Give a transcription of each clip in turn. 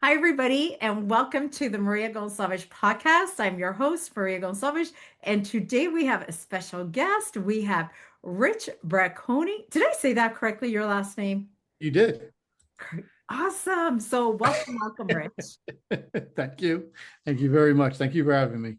Hi, everybody, and welcome to the 𝐟𝐸𝐽𝐿 podcast. I'm your host, 𝐟𝐸𝐽𝐿, and today we have a special guest. We have Rich Bracconi. Did I say that correctly, your last name? You did. Awesome. So, welcome, Rich. Thank you. Thank you very much. Thank you for having me.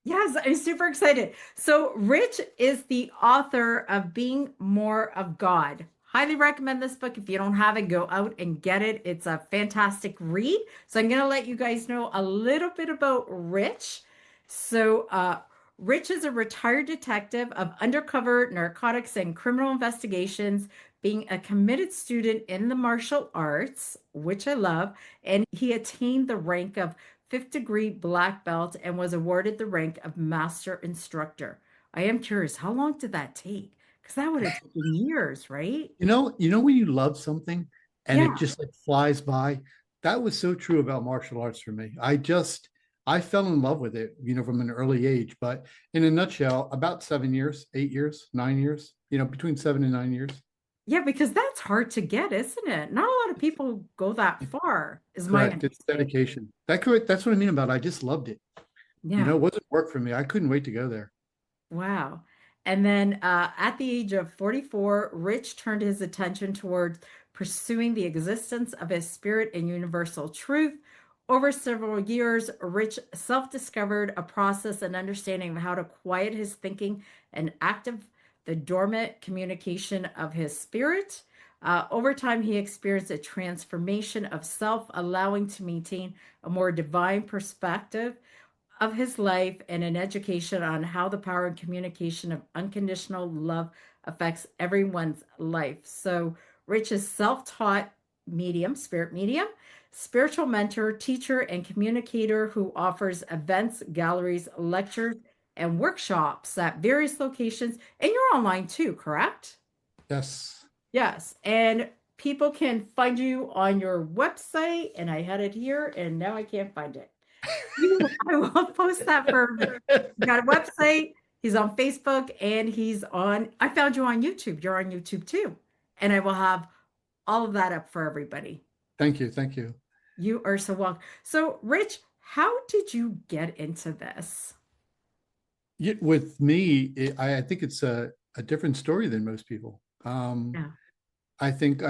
Yes, I'm super excited. So, Rich is the author of Being More of God. Highly recommend this book. If you don't have it, go out and get it. It's a fantastic read. So, I'm going to let you guys know a little bit about Rich. So, Rich is a retired detective of undercover narcotics and criminal investigations, being a committed student in the martial arts, which I love, and he attained the rank of fifth degree black belt and was awarded the rank of master instructor. I am curious, how long did that take? Because that would have taken years, right? You know when you love something and it Yeah. just like flies by. That was so true about martial arts for me. I fell in love with it, from an early age. But in a nutshell, about 7 years, 8 years, 9 years, between 7 and 9 years. Yeah, because that's hard to get, isn't it? Not a lot of people go that far, is my Correct. It's understanding. dedication. That's what I mean about it. I just loved it. Yeah. It wasn't work for me. I couldn't wait to go there. Wow. And then at the age of 44, Rich turned his attention towards pursuing the existence of his spirit and universal truth. Over several years, Rich self-discovered a process and understanding of how to quiet his thinking and active the dormant communication of his spirit. Over time, he experienced a transformation of self, allowing to maintain a more divine perspective of his life and an education on how the power and communication of unconditional love affects everyone's life. So, Rich is self taught medium, spirit medium, spiritual mentor, teacher, and communicator who offers events, galleries, lectures, and workshops at various locations. And you're online too, correct? Yes. Yes. And people can find you on your website. And I had it here, and now I can't find it. I will post that for everybody. He's got a website, he's on Facebook, and I found you on YouTube. You're on YouTube too. And I will have all of that up for everybody. Thank you. Thank you. You are so welcome. So, Rich, how did you get into this? With me, I think it's a different story than most people. Yeah. I think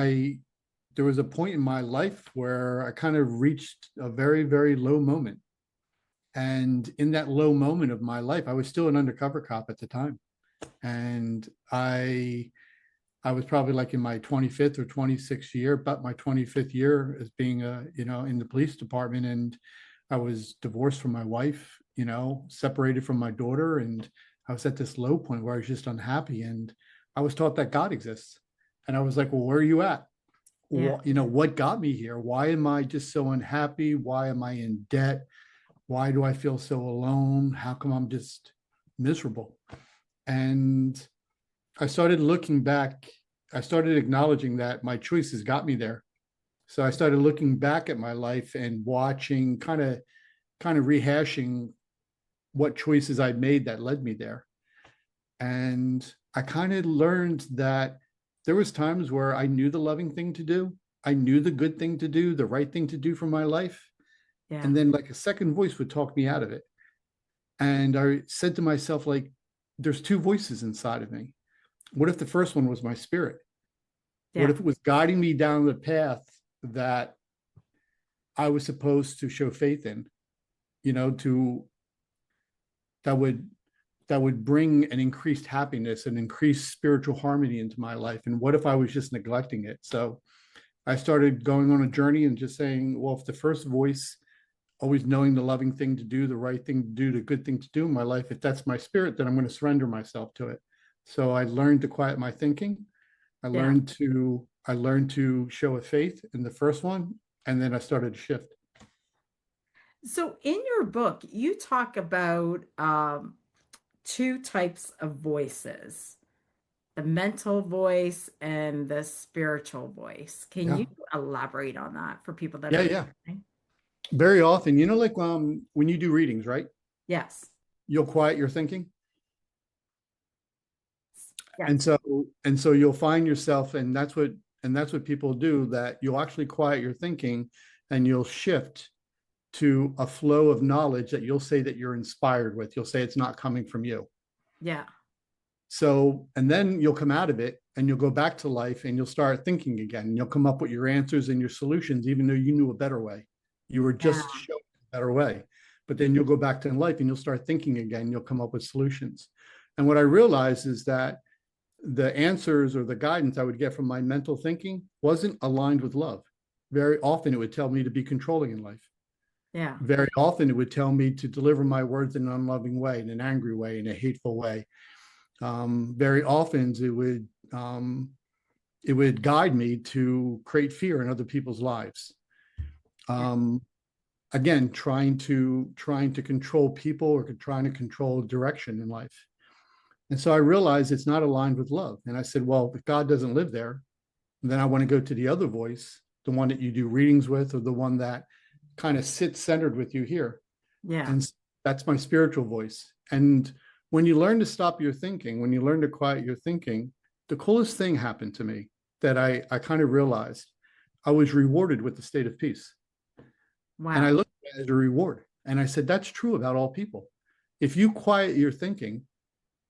there was a point in my life where I kind of reached a very, very low moment. And in that low moment of my life, I was still an undercover cop at the time. And I was probably like in my 25th or 26th year, about my 25th year as being in the police department. And I was divorced from my wife, separated from my daughter. And I was at this low point where I was just unhappy. And I was taught that God exists. And I was like, well, where are you at? Yeah. What got me here? Why am I just so unhappy? Why am I in debt? Why do I feel so alone? How come I'm just miserable? And I started looking back. I started acknowledging that my choices got me there. So I started looking back at my life and watching, kind of rehashing what choices I made that led me there. And I kind of learned that there was times where I knew the loving thing to do. I knew the good thing to do, the right thing to do for my life. Yeah. And then like a second voice would talk me out of it. And I said to myself, like, there's two voices inside of me. What if the first one was my spirit? What Yeah. if it was guiding me down the path that I was supposed to show faith in, to that would bring an increased happiness and increased spiritual harmony into my life? And what if I was just neglecting it? So I started going on a journey and just saying, well, if the first voice, always knowing the loving thing to do, the right thing to do, the good thing to do in my life, if that's my spirit, then I'm going to surrender myself to it. So I learned to quiet my thinking. Yeah. I learned to show a faith in the first one, and then I started to shift. So, in your book, you talk about two types of voices, the mental voice and the spiritual voice. Can Yeah. you elaborate on that for people that Yeah, are yeah. listening? Very often, like when you do readings, right? Yes. You'll quiet your thinking. Yes. And so you'll find yourself, and that's what people do, that you'll actually quiet your thinking and you'll shift to a flow of knowledge that you'll say that you're inspired with. You'll say it's not coming from you. Yeah. So, and then you'll come out of it and you'll go back to life and you'll start thinking again. And you'll come up with your answers and your solutions, even though you knew a better way. You were Yeah. just showing a better way. But then you'll go back to life and you'll start thinking again. You'll come up with solutions. And what I realized is that the answers or the guidance I would get from my mental thinking wasn't aligned with love. Very often it would tell me to be controlling in life. Yeah. Very often it would tell me to deliver my words in an unloving way, in an angry way, in a hateful way. Very often it would guide me to create fear in other people's lives. Again, trying to control people or trying to control direction in life. And so I realized it's not aligned with love. And I said, well, if God doesn't live there, then I want to go to the other voice, the one that you do readings with, or the one that kind of sits centered with you here. Yeah. And that's my spiritual voice. And when you learn to stop your thinking, when you learn to quiet your thinking, the coolest thing happened to me that I kind of realized. I was rewarded with the state of peace. Wow. And I looked at it as a reward. And I said, that's true about all people. If you quiet your thinking,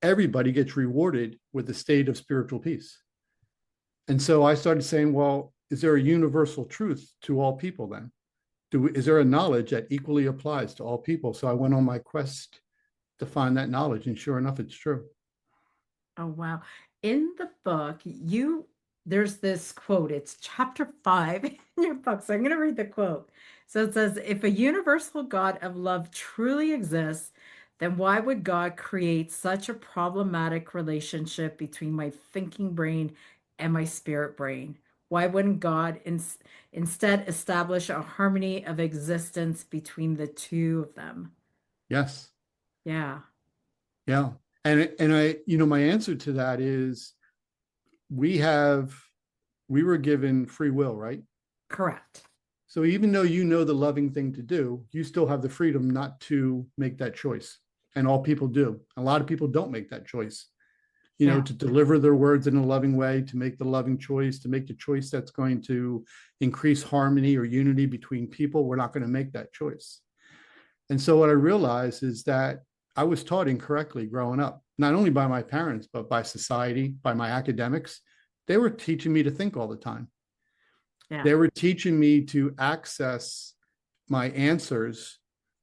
everybody gets rewarded with the state of spiritual peace. And so I started saying, well, is there a universal truth to all people then? Is there a knowledge that equally applies to all people? So I went on my quest to find that knowledge. And sure enough, it's true. Oh, wow. In the book, there's this quote. It's chapter 5 in your book. So I'm going to read the quote. So it says, if a universal God of love truly exists, then why would God create such a problematic relationship between my thinking brain and my spirit brain? Why wouldn't God instead establish a harmony of existence between the two of them? Yes. Yeah. Yeah. And I, my answer to that is we were given free will, right? Correct. So even though you know the loving thing to do, you still have the freedom not to make that choice. And all people do. A lot of people don't make that choice, to deliver their words in a loving way, to make the loving choice, to make the choice that's going to increase harmony or unity between people. We're not going to make that choice. And so what I realized is that I was taught incorrectly growing up, not only by my parents, but by society, by my academics. They were teaching me to think all the time. Yeah. They were teaching me to access my answers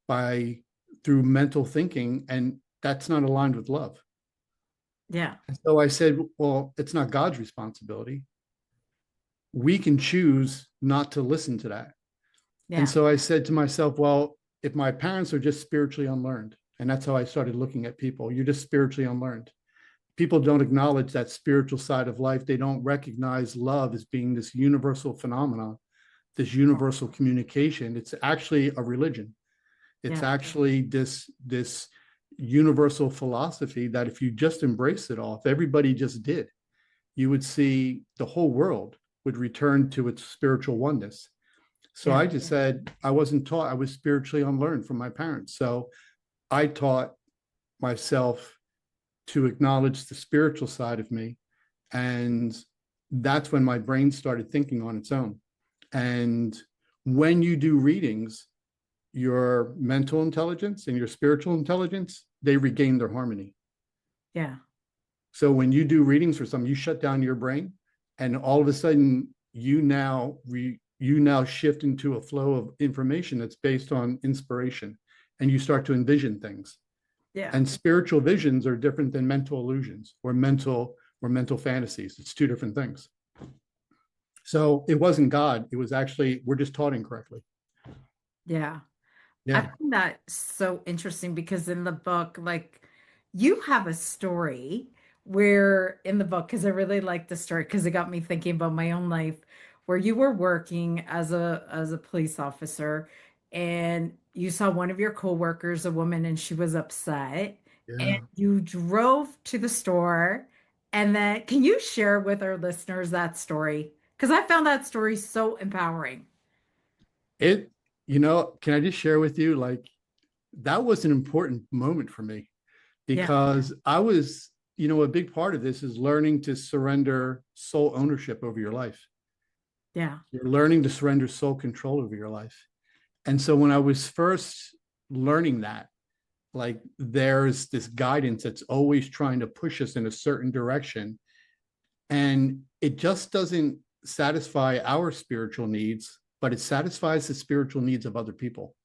through mental thinking, and that's not aligned with love. Yeah. And so I said, well, it's not God's responsibility. We can choose not to listen to that. Yeah. And so I said to myself, well, if my parents are just spiritually unlearned, and that's how I started looking at people, you're just spiritually unlearned. People don't acknowledge that spiritual side of life. They don't recognize love as being this universal phenomenon, this universal communication. It's actually a religion. It's actually this universal philosophy that if you just embrace it all, if everybody just did, you would see the whole world would return to its spiritual oneness. So I just said, I wasn't taught, I was spiritually unlearned from my parents. So I taught myself to acknowledge the spiritual side of me. And that's when my brain started thinking on its own. And when you do readings, your mental intelligence and your spiritual intelligence, they regain their harmony. Yeah. So when you do readings for something, you shut down your brain, and all of a sudden you now shift into a flow of information that's based on inspiration, and you start to envision things. Yeah. And spiritual visions are different than mental illusions or mental fantasies. It's two different things. So it wasn't God. It was actually, we're just taught incorrectly. Yeah. I Yeah. find that so interesting because in the book, like you have a story where in the book, because I really like the story because it got me thinking about my own life, where you were working as a police officer and you saw one of your coworkers, a woman, and she was upset, and Yeah. you drove to the store. And then can you share with our listeners that story? Because I found that story so empowering. It, can I just share with you, like, that was an important moment for me Yeah. because I was, a big part of this is learning to surrender sole ownership over your life. Yeah. You're learning to surrender soul control over your life. And so when I was first learning that, like there's this guidance that's always trying to push us in a certain direction. And it just doesn't satisfy our spiritual needs, but it satisfies the spiritual needs of other people.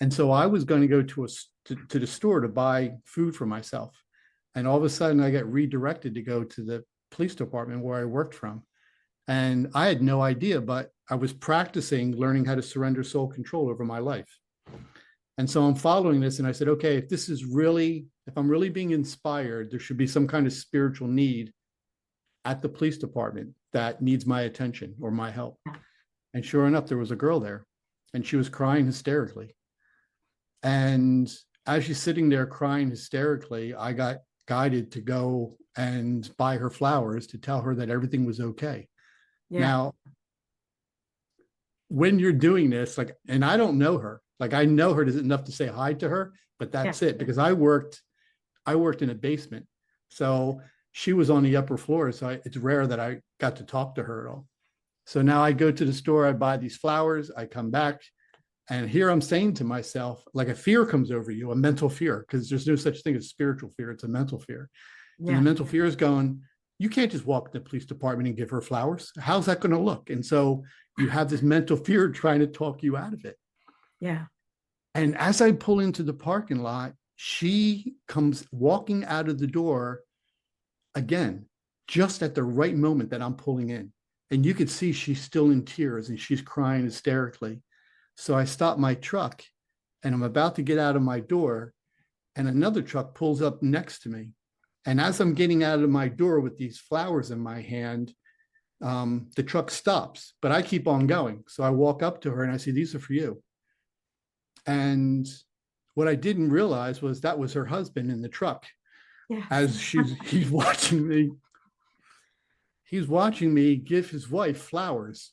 And so I was going to go to the store to buy food for myself. And all of a sudden I get redirected to go to the police department where I worked from. And I had no idea, but I was practicing learning how to surrender soul control over my life. And so I'm following this and I said, okay, if I'm really being inspired, there should be some kind of spiritual need at the police department that needs my attention or my help. And sure enough, there was a girl there and she was crying hysterically. And as she's sitting there crying hysterically, I got guided to go and buy her flowers to tell her that everything was okay. Yeah. Now, when you're doing this, like, and I don't know her, like I know her enough to say hi to her, but that's it, because I worked in a basement. So she was on the upper floor. So it's rare that I got to talk to her at all. So now I go to the store, I buy these flowers, I come back, and here I'm saying to myself, like a fear comes over you, a mental fear, because there's no such thing as spiritual fear. It's a mental fear. Yeah. And the mental fear is going, you can't just walk to the police department and give her flowers. How's that going to look? And so you have this mental fear trying to talk you out of it. Yeah. And as I pull into the parking lot, she comes walking out of the door again, just at the right moment that I'm pulling in. And you could see she's still in tears and she's crying hysterically. So I stop my truck and I'm about to get out of my door and another truck pulls up next to me. And as I'm getting out of my door with these flowers in my hand, the truck stops, but I keep on going. So I walk up to her and I say, these are for you. And what I didn't realize was that was her husband in the truck. Yeah. As he's watching me give his wife flowers.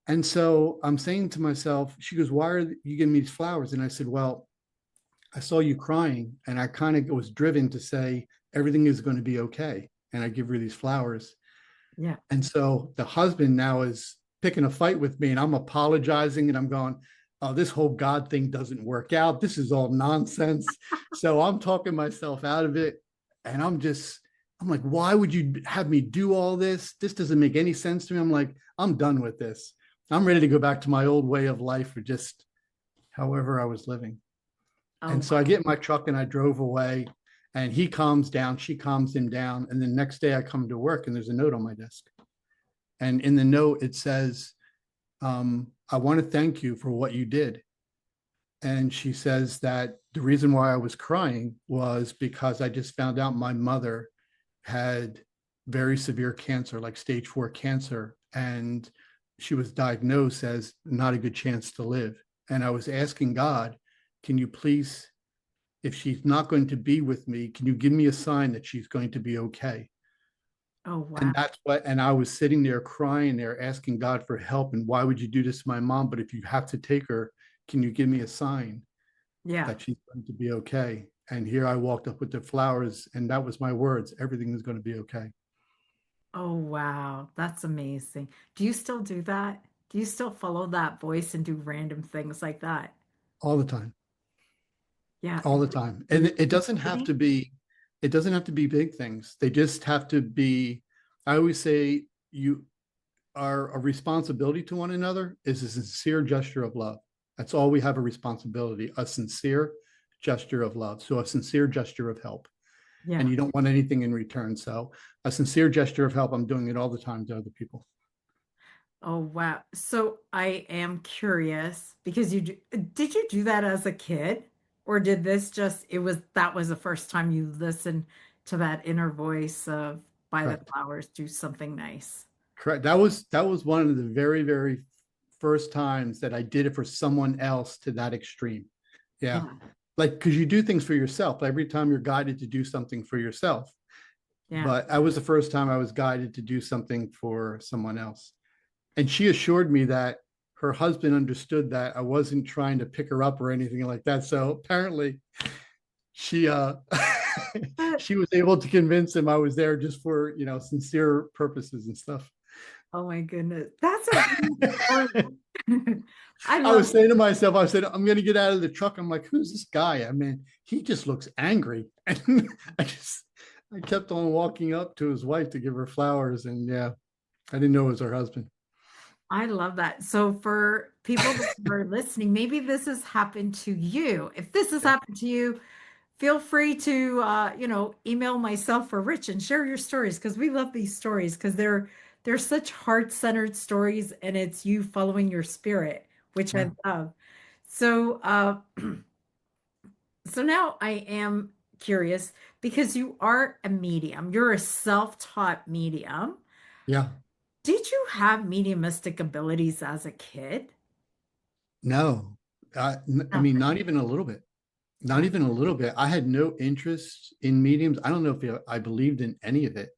And so I'm saying to myself, she goes, why are you giving me these flowers? And I said, well, I saw you crying and I kind of was driven to say, everything is going to be okay. And I give her these flowers. Yeah. And so the husband now is picking a fight with me and I'm apologizing and I'm going, oh, this whole God thing doesn't work out. This is all nonsense. So I'm talking myself out of it. And I'm like, why would you have me do all this? This doesn't make any sense to me. I'm like, I'm done with this. I'm ready to go back to my old way of life or just however I was living. Oh, and so I get in my truck and I drove away and he calms down, she calms him down. And the next day I come to work and there's a note on my desk. And in the note, it says, I want to thank you for what you did. And she says that the reason why I was crying was because I just found out my mother had very severe cancer, like stage 4 cancer. And she was diagnosed as not a good chance to live. And I was asking God, can you please, if she's not going to be with me, can you give me a sign that she's going to be okay? Oh, wow. And I was sitting there crying there, asking God for help. And why would you do this to my mom? But if you have to take her, can you give me a sign that she's going to be okay? And here I walked up with the flowers and that was my words. Everything is going to be okay. Oh, wow. That's amazing. Do you still do that? Do you still follow that voice and do random things like that? All the time. Yeah. All the time. And it doesn't have to be big things. They just have to be, I always say you are a responsibility to one another is a sincere gesture of love. That's all we have a responsibility, a sincere gesture of love. So a sincere gesture of help. Yeah. And you don't want anything in return. So a sincere gesture of help, I'm doing it all the time to other people. Oh, wow. So I am curious because did you do that as a kid? Or did this that was the first time you listened to that inner voice of buy the flowers, do something nice? Correct. That was one of the very, very first times that I did it for someone else to that extreme. Yeah. Like, because you do things for yourself. Every time you're guided to do something for yourself. Yeah. But that was the first time I was guided to do something for someone else. And she assured me that her husband understood that I wasn't trying to pick her up or anything like that. So apparently she she was able to convince him I was there just for, sincere purposes and stuff. Oh my goodness. That's a great story. I I love was saying to myself, I said, I'm going to get out of the truck. I'm like, who's this guy? I mean, he just looks angry. And I kept on walking up to his wife to give her flowers. And yeah, I didn't know it was her husband. I love that. So for people that are listening, maybe this has happened to you. If this has Yeah. happened to you, feel free to email myself or Rich and share your stories because we love these stories because they're such heart-centered stories and it's you following your spirit, which I Yeah. love. So so now I am curious because you are a medium, you're a self-taught medium. Yeah. Did you have mediumistic abilities as a kid? No, I No. mean, not even a little bit. Not Oh, even a little bit. I had no interest in mediums. I don't know if I believed in any of it.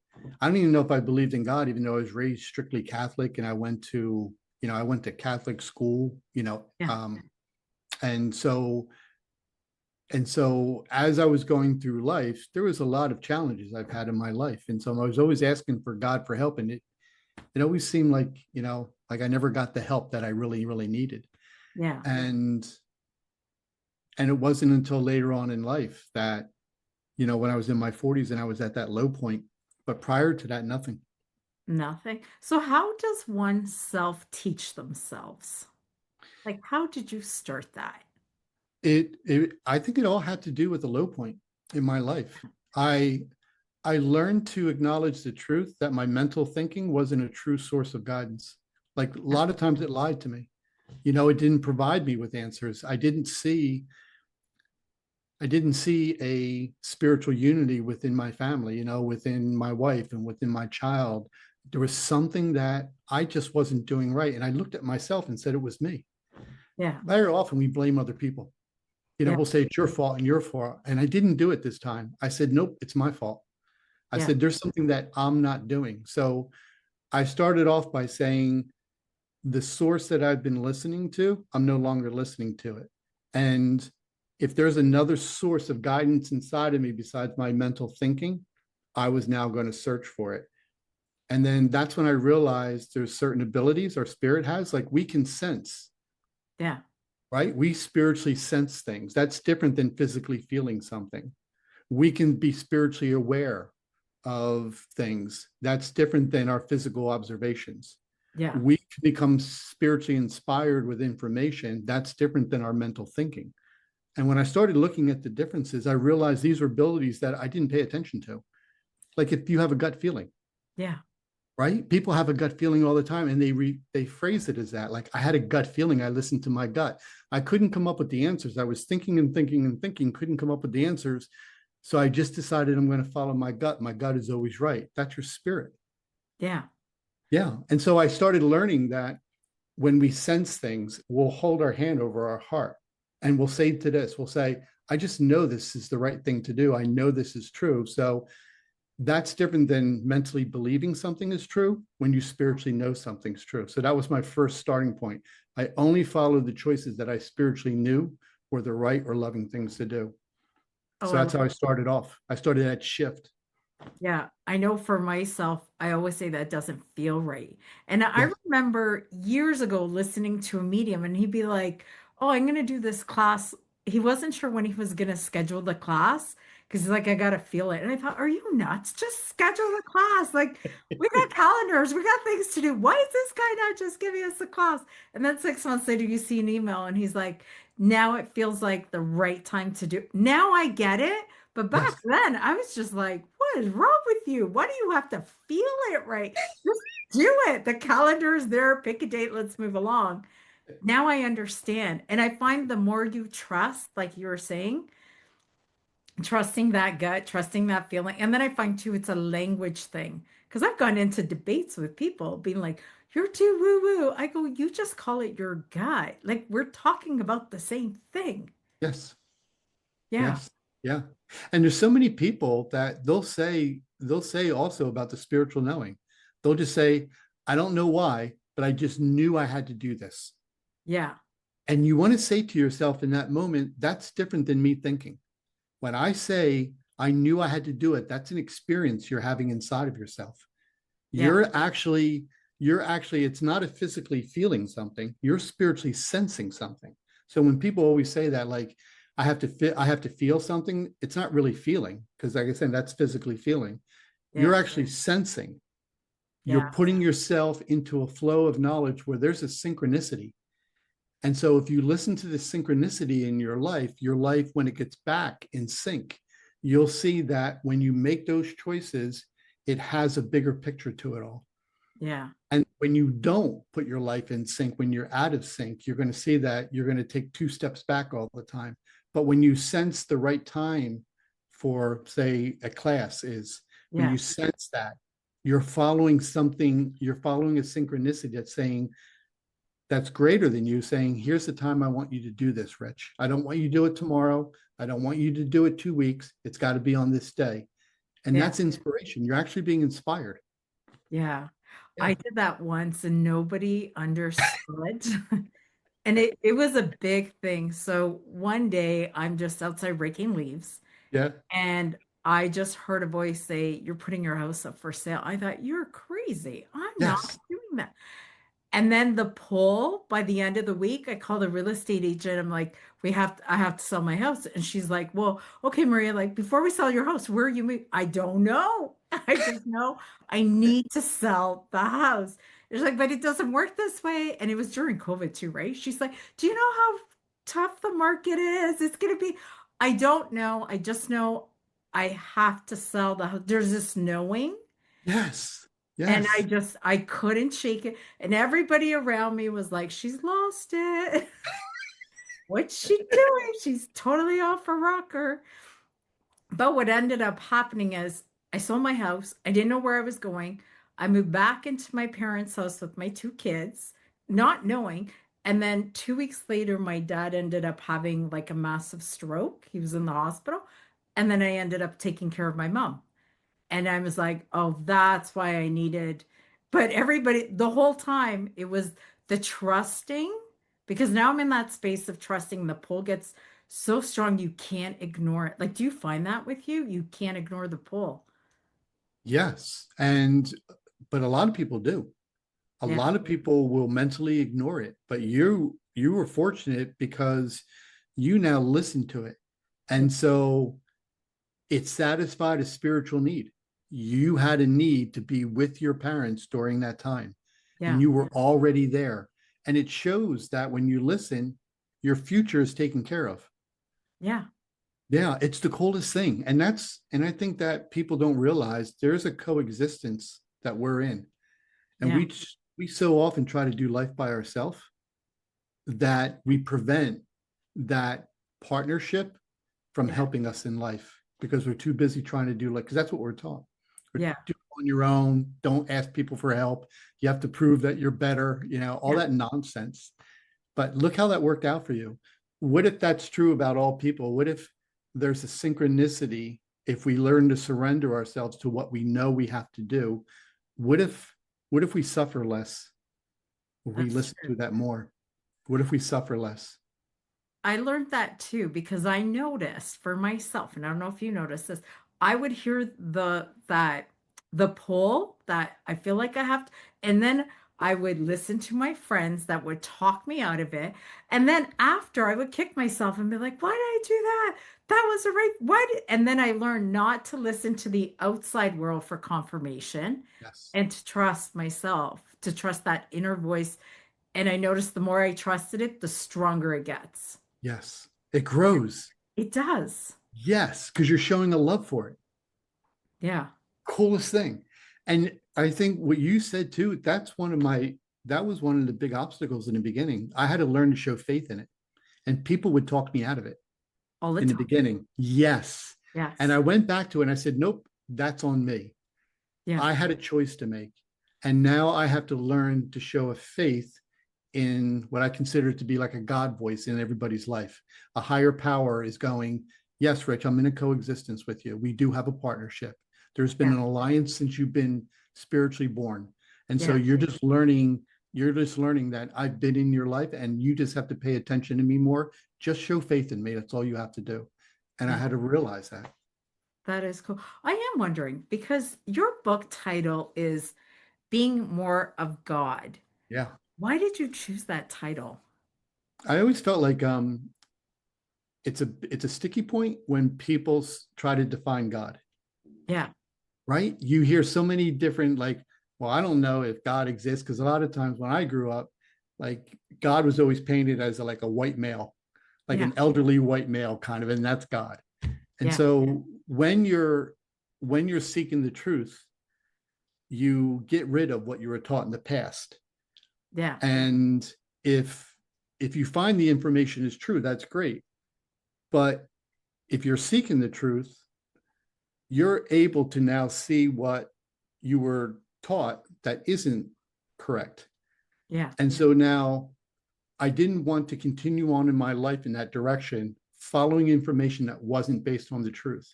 I don't even know if I believed in God, even though I was raised strictly Catholic and I went to Catholic school, yeah. and so as I was going through life, there was a lot of challenges I've had in my life. And so I was always asking for God for help. And it always seemed like I never got the help that I really, really needed. Yeah. And and it wasn't until later on in life that, when I was in my 40s and I was at that low point. But prior to that, nothing. Nothing. So how does one self-teach themselves? Like, how did you start that? I think it all had to do with a low point in my life. I I learned to acknowledge the truth that my mental thinking wasn't a true source of guidance. Like a Yeah. lot of times it lied to me. It didn't provide me with answers. I didn't see a spiritual unity within my family, within my wife and within my child. There was something that I just wasn't doing right. And I looked at myself and said it was me. Yeah. Very often we blame other people. Yeah. We'll say it's your fault and your fault. And I didn't do it this time. I said, nope, it's my fault. I Yeah. said, there's something that I'm not doing. So I started off by saying, the source that I've been listening to, I'm no longer listening to it. And if there's another source of guidance inside of me besides my mental thinking, I was now going to search for it. And then that's when I realized there's certain abilities our spirit has, like we can sense, Yeah. right? We spiritually sense things. That's different than physically feeling something. We can be spiritually aware of things. That's different than our physical observations. Yeah. We can become spiritually inspired with information. That's different than our mental thinking. And when I started looking at the differences, I realized these were abilities that I didn't pay attention to. Like if you have a gut feeling, Yeah. right? People have a gut feeling all the time, and they phrase it as that. Like I had a gut feeling. I listened to my gut. I couldn't come up with the answers. I was thinking and thinking and thinking, couldn't come up with the answers. So I just decided I'm going to follow my gut. My gut is always right. That's your spirit. Yeah. Yeah. And so I started learning that when we sense things, we'll hold our hand over our heart and we'll say to this, we'll say, I just know this is the right thing to do. I know this is true. So that's different than mentally believing something is true when you spiritually know something's true. So that was my first starting point. I only followed the choices that I spiritually knew were the right or loving things to do. Oh, So that's how I started off. I started that shift. yeah. I know for myself, I always say that doesn't feel right. And I Yes. remember years ago listening to a medium and he'd be like, "Oh, I'm going to do this class." He wasn't sure when he was going to schedule the class because he's like, "I got to feel it." And I thought, "Are you nuts? Just schedule the class. Like, we got calendars, we got things to do. Why is this guy not just giving us the class?" And then 6 months later, you see an email and he's like, "Now it feels like the right time to do." Now I get it. But back Yes. then, I was just like, what is wrong with you? Why do you have to feel it right? Just do it. The calendar is there. Pick a date. Let's move along. Now I understand. And I find the more you trust, like you were saying, trusting that gut, trusting that feeling. And then I find too, it's a language thing. Because I've gone into debates with people being like, you're too woo woo. I go, you just call it your gut. Like we're talking about the same thing. Yes. Yeah. Yes. Yeah. And there's so many people that they'll say also about the spiritual knowing. They'll just say, I don't know why, but I just knew I had to do this. Yeah. And you want to say to yourself in that moment, that's different than me thinking. When I say I knew I had to do it, that's an experience you're having inside of yourself. Yeah. You're actually you're actually, it's not a physically feeling something, you're spiritually sensing something. So when people always say that, like, I have to feel something, it's not really feeling, because like I said, that's physically feeling. You're Yeah. actually sensing. You're Yeah. putting yourself into a flow of knowledge where there's a synchronicity. And so if you listen to the synchronicity in your life, when it gets back in sync, you'll see that when you make those choices, it has a bigger picture to it all. Yeah. And when you don't put your life in sync, when you're out of sync, you're going to see that you're going to take 2 steps back all the time. But when you sense the right time for, say, a class is, when Yeah. you sense that, you're following something, you're following a synchronicity that's saying, that's greater than you, saying, here's the time I want you to do this, Rich. I don't want you to do it tomorrow. I don't want you to do it 2 weeks. It's got to be on this day. And Yeah. that's inspiration. You're actually being inspired. Yeah. Yeah. I did that once and nobody understood. And it was a big thing. So one day I'm just outside raking leaves Yeah. and I just heard a voice say, "You're putting your house up for sale." I thought, "You're crazy. I'm not Yes. doing that." And then the poll by the end of the week, I called a real estate agent. I'm like, I have to sell my house. And she's like, "Well, okay, Maria, like before we sell your house, where are you moving?" I don't know. I just know I need to sell the house. It's like, but it doesn't work this way. And it was during COVID too, right? She's like, "Do you know how tough the market is? It's gonna be." I don't know. I just know I have to sell the house. There's this knowing. Yes. And Yes. I couldn't shake it. And everybody around me was like, "She's lost it." What's she doing? She's totally off her rocker. But what ended up happening is I sold my house. I didn't know where I was going. I moved back into my parents' house with my 2 kids, not knowing. And then 2 weeks later, my dad ended up having like a massive stroke. He was in the hospital. And then I ended up taking care of my mom. And I was like, "Oh, that's why I needed." But everybody, the whole time, it was the trusting, because now I'm in that space of trusting. The pull gets so strong, you can't ignore it. Like, do you find that with you? You can't ignore the pull. Yes. And, but a lot of people do. A Yeah. lot of people will mentally ignore it, but you were fortunate because you now listen to it. Yeah. And so it satisfied a spiritual need. You had a need to be with your parents during that time, and Yeah. you were already there. And it shows that when you listen, your future is taken care of. Yeah. Yeah, it's the coolest thing. And I think that people don't realize there's a coexistence that we're in. And Yeah. we so often try to do life by ourselves that we prevent that partnership from Yeah. helping us in life because we're too busy trying to do, like, because that's what we're taught. We're Yeah. do it on your own. Don't ask people for help. You have to prove that you're better, all Yeah. that nonsense. But look how that worked out for you. What if that's true about all people? What if there's a synchronicity if we learn to surrender ourselves to what we know we have to do? What if we suffer less if we That's listen true. to that more? What if we suffer less? I learned that too because I noticed for myself, and I don't know if you noticed this, I would hear the pull that I feel like I have to, and then I would listen to my friends that would talk me out of it. And then after I would kick myself and be like, "Why did I do that? That was the right what?" And then I learned not to listen to the outside world for confirmation Yes. and to trust myself, to trust that inner voice. And I noticed the more I trusted it, the stronger it gets. Yes. It grows. It does. Yes, because you're showing a love for it. Yeah. Coolest thing. And I think what you said too, that was one of the big obstacles in the beginning. I had to learn to show faith in it. And people would talk me out of it All the in the time. beginning. Yes. And Yes. I went back to it and I said, nope, that's on me. Yeah. I had a choice to make. And now I have to learn to show a faith in what I consider to be like a God voice in everybody's life. A higher power is going, yes, Rich, I'm in a coexistence with you. We do have a partnership. There's been Yeah. an alliance since you've been spiritually born. And so Yeah. you're just learning that I've been in your life and you just have to pay attention to me more. Just show faith in me. That's all you have to do. And I Yeah. had to realize that. That is cool. I am wondering because your book title is being more of God. Yeah. Why did you choose that title? I always felt like it's a sticky point when people try to define God, Yeah. right? You hear so many different, like, well, I don't know if God exists, because a lot of times when I grew up, like God was always painted as like a white male, like Yeah. an elderly white male kind of, and that's God. And Yeah. so when you're seeking the truth, you get rid of what you were taught in the past. Yeah. And if you find the information is true, that's great. But if you're seeking the truth, you're able to now see what you were taught that isn't correct. Yeah. And so now I didn't want to continue on in my life in that direction, following information that wasn't based on the truth.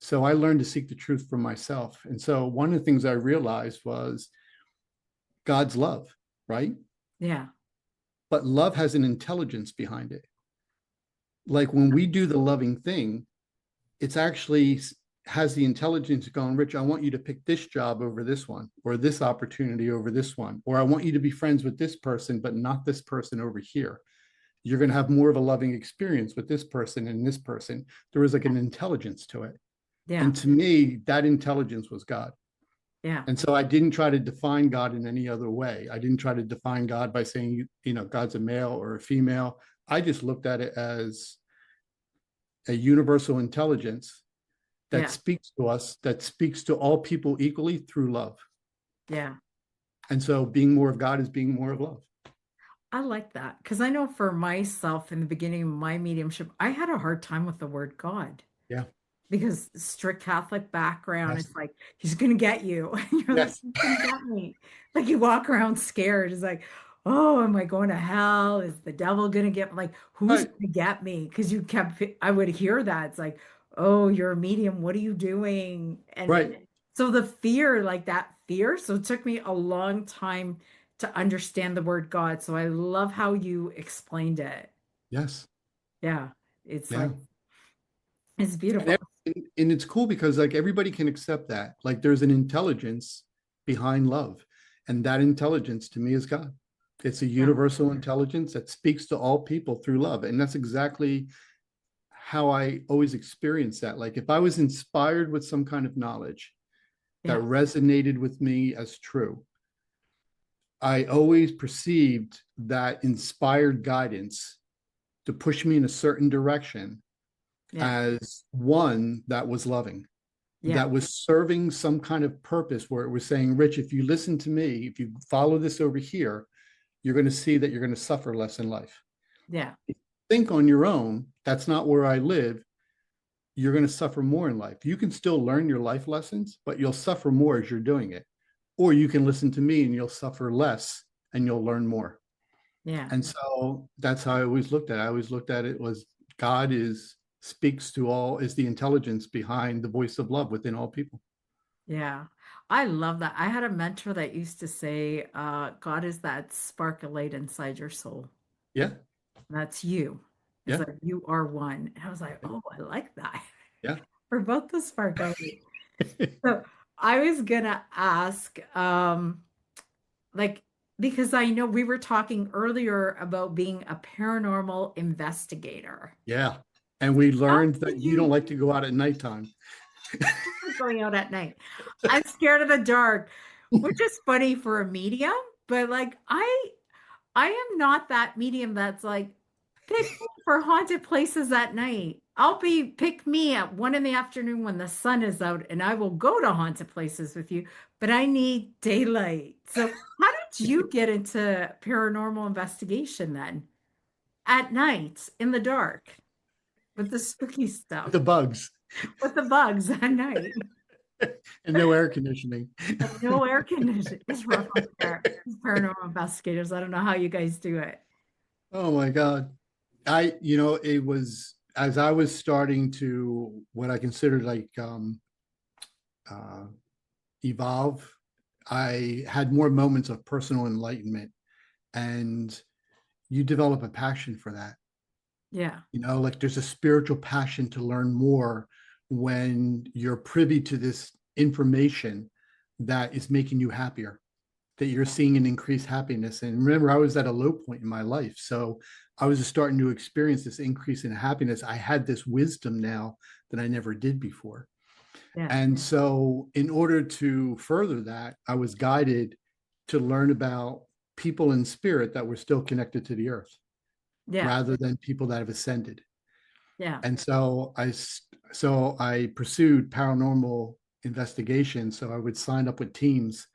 So I learned to seek the truth for myself. And so one of the things I realized was God's love, right? Yeah. But love has an intelligence behind it. Like when we do the loving thing, it's actually has the intelligence going, Rich, I want you to pick this job over this one, or this opportunity over this one, or I want you to be friends with this person, but not this person over here. You're going to have more of a loving experience with this person and this person. There was like an intelligence to it. Yeah. And to me, that intelligence was God. Yeah. And so I didn't try to define God in any other way. I didn't try to define God by saying, God's a male or a female. I just looked at it as a universal intelligence that Yeah. speaks to us, that speaks to all people equally through love. Yeah. And so being more of God is being more of love. I like that because I know for myself in the beginning of my mediumship, I had a hard time with the word God Yeah. because strict Catholic background, Yes. it's like, he's going to get you. And you're like, Yes. he's going to get me. Like you walk around scared. It's like, oh, am I going to hell? Is the devil going to get me? Like, who's Right. going to get me? Because I would hear that. It's like, oh, you're a medium. What are you doing? And Right. so the fear, like that fear. So it took me a long time to understand the word God. So I love how you explained it. Yes. Yeah. It's Yeah. like, it's And, beautiful. and it's cool because like everybody can accept that. Like there's an intelligence behind love. And that intelligence to me is God. It's a Yeah. universal intelligence that speaks to all people through love. And that's exactly how I always experience that. Like if I was inspired with some kind of knowledge that Yeah. resonated with me as true, I always perceived that inspired guidance to push me in a certain direction Yeah. as one that was loving, Yeah. that was serving some kind of purpose where it was saying, Rich, if you listen to me, if you follow this over here, you're going to see that you're going to suffer less in life. Yeah. Think on your own, that's not where I live. You're going to suffer more in life. You can still learn your life lessons, but you'll suffer more as you're doing it. Or you can listen to me and you'll suffer less and you'll learn more. Yeah. And so that's how I always looked at it. I always looked at it was God speaks to all, is the intelligence behind the voice of love within all people. Yeah. I love that. I had a mentor that used to say, God is that spark of light inside your soul. Yeah. That's you. It's Yeah. like you are one. And I was like, oh, I like that. Yeah. We're both the spark of light. So I was gonna ask, like, because I know we were talking earlier about being a paranormal investigator. Yeah. And we How learned that did you don't you like to go out at nighttime. going out at night? I'm scared of the dark, which is funny for a medium, but like I am not that medium that's like, pick me for haunted places at night. Pick me at 1 in the afternoon when the sun is out, and I will go to haunted places with you, but I need daylight. So, how did you get into paranormal investigation then? At night, in the dark, with the spooky stuff, The bugs with the bugs at night, and no air conditioning. and no air conditioning. It's rough up there. These paranormal investigators, I don't know how you guys do it. Oh my God. It was as I was starting to what I considered like uh, evolve, I had more moments of personal enlightenment, and you develop a passion for that. Yeah, Like there's a spiritual passion to learn more when you're privy to this information that is making you happier. that you're seeing an increased happiness. And remember, I was at a low point in my life. So I was just starting to experience this increase in happiness. I had this wisdom now that I never did before. Yeah. And so, in order to further that, I was guided to learn about people in spirit that were still connected to the earth Yeah. rather than people that have ascended. Yeah. And so I pursued paranormal investigation. So I would sign up with teams,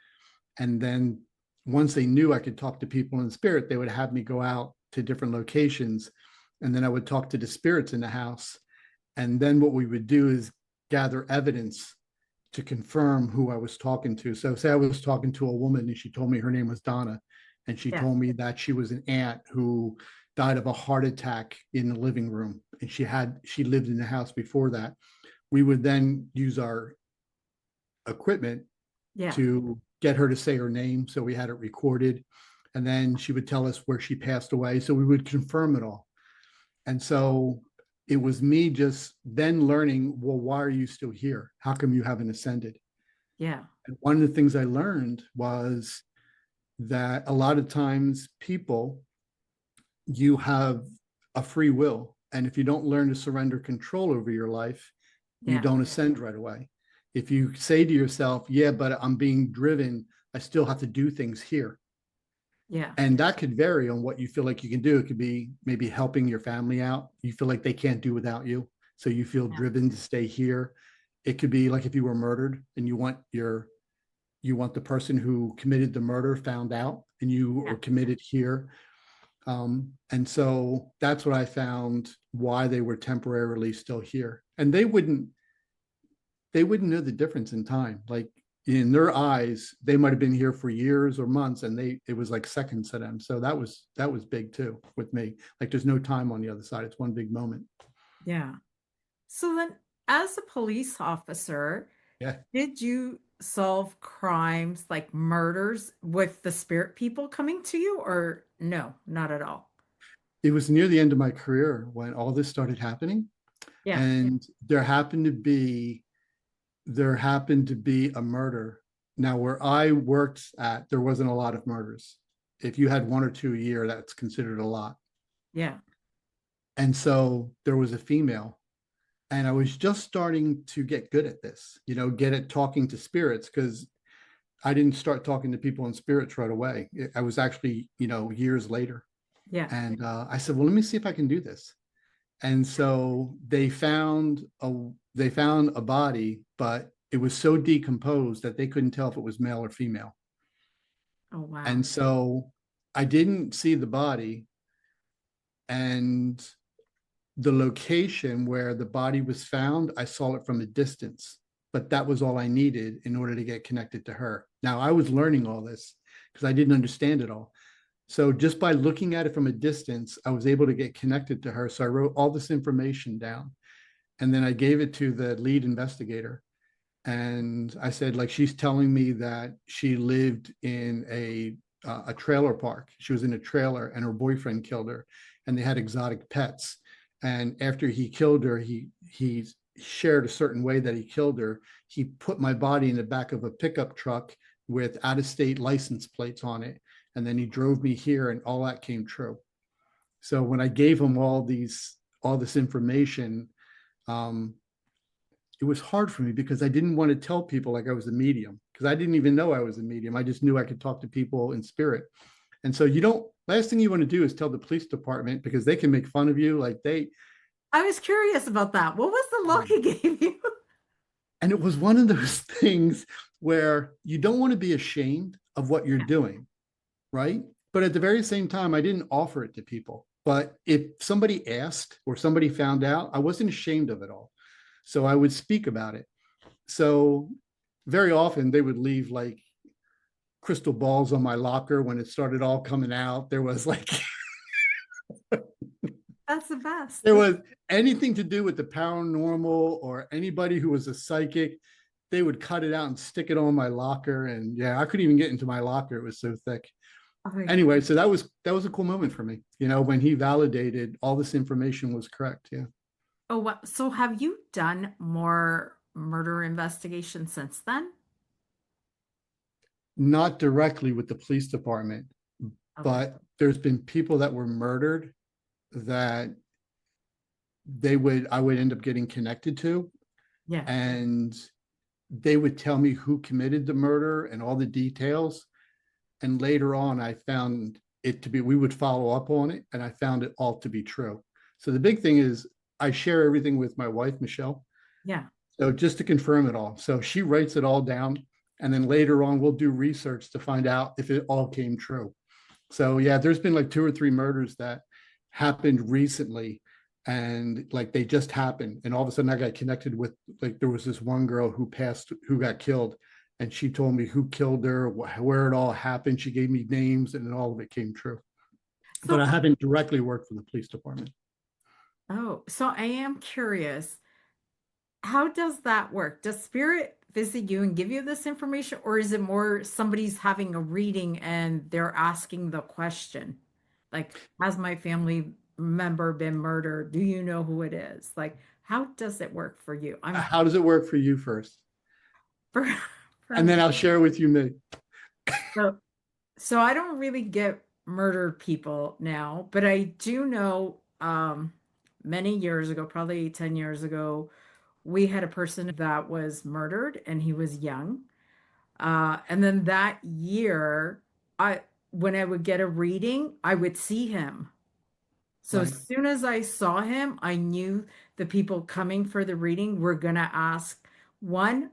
and then once they knew I could talk to people in spirit, they would have me go out to different locations, and then I would talk to the spirits in the house. And then what we would do is gather evidence to confirm who I was talking to. So say I was talking to a woman and she told me her name was Donna, and she Yeah. told me that she was an aunt who died of a heart attack in the living room, and she lived in the house before that. We would then use our equipment Yeah. to get her to say her name, so we had it recorded, and then she would tell us where she passed away, so we would confirm it all. And so it was me just then learning, well, why are you still here? How come you haven't ascended? Yeah. And one of the things I learned was that a lot of times people, you have a free will. And if you don't learn to surrender control over your life, you Yeah. don't ascend right away. If you say to yourself, yeah, but I'm being driven, I still have to do things here. Yeah. And that could vary on what you feel like you can do. It could be maybe helping your family out. You feel like they can't do without you, so you feel Yeah. driven to stay here. It could be like if you were murdered and you want the person who committed the murder found out, and you Yeah. are committed here. And so that's what I found, why they were temporarily still here. And they wouldn't know the difference in time. Like in their eyes, they might have been here for years or months, and it was like seconds to them. So that was big too with me. Like there's no time on the other side. It's one big moment. Yeah. So then, as a police officer, Yeah. did you solve crimes like murders with the spirit people coming to you, or no, not at all? It was near the end of my career when all this started happening. Yeah. And there happened to be a murder. Now, where I worked at, there wasn't a lot of murders. If you had one or two a year, that's considered a lot. Yeah. And so there was a female, and I was just starting to get good at this, get at talking to spirits, because I didn't start talking to people in spirits right away. I was actually, years later. Yeah. And I said, well, let me see if I can do this. And so they found a body, but it was so decomposed that they couldn't tell if it was male or female. Oh, wow. And so I didn't see the body, and the location where the body was found, I saw it from a distance, but that was all I needed in order to get connected to her. Now I was learning all this because I didn't understand it all. So just by looking at it from a distance, I was able to get connected to her. So I wrote all this information down, and then I gave it to the lead investigator. And I said, like, she's telling me that she lived in a trailer park. She was in a trailer, and her boyfriend killed her, and they had exotic pets. And after he killed her, he shared a certain way that he killed her. He put my body in the back of a pickup truck with out of state license plates on it, and then he drove me here, and all that came true. So when I gave him all this information, um, it was hard for me because I didn't want to tell people like I was a medium, because I didn't even know I was a medium. I just knew I could talk to people in spirit. And so last thing you want to do is tell the police department, because they can make fun of you. I was curious about that. What was the look he gave you? And it was one of those things where you don't want to be ashamed of what you're Yeah. doing, right? But at the very same time, I didn't offer it to people. But if somebody asked or somebody found out, I wasn't ashamed of it all. So I would speak about it. So very often they would leave like crystal balls on my locker when it started all coming out. There was like, That's the best. there was anything to do with the paranormal or anybody who was a psychic, they would cut it out and stick it on my locker. And yeah, I couldn't even get into my locker. It was so thick. Oh my God. Anyway, so that was a cool moment for me, when he validated all this information was correct. Yeah. Oh, wow. So have you done more murder investigations since then? not directly with the police department, Okay. but there's been people that were murdered that I would end up getting connected to, Yeah. and they would tell me who committed the murder and all the details. And later on, I found it to be, we would follow up on it, and I found it all to be true. So the big thing is I share everything with my wife, Michelle. Yeah. So just to confirm it all. So she writes it all down. And then later on, we'll do research to find out if it all came true. So yeah, there's been like 2 or 3 murders that happened recently, and like they just happened. And all of a sudden I got connected with, like, there was this one girl who got killed, and she told me who killed her, where it all happened. She gave me names, and then all of it came true. But So, I haven't directly worked for the police department. oh, so I am curious. How does that work? Does spirit visit you and give you this information, or is it more somebody's having a reading and they're asking the question? Like, has my family member been murdered? Do you know who it is? Like, how does it work for you? I'm How does it work for you first? for, And for then I'll share with you me. so, so I don't really get murdered people now, but I do know many years ago, probably 10 years ago, we had a person that was murdered and he was young. And then that year, I when I would get a reading, I would see him. So Right. as soon as I saw him, I knew the people coming for the reading were gonna ask, one,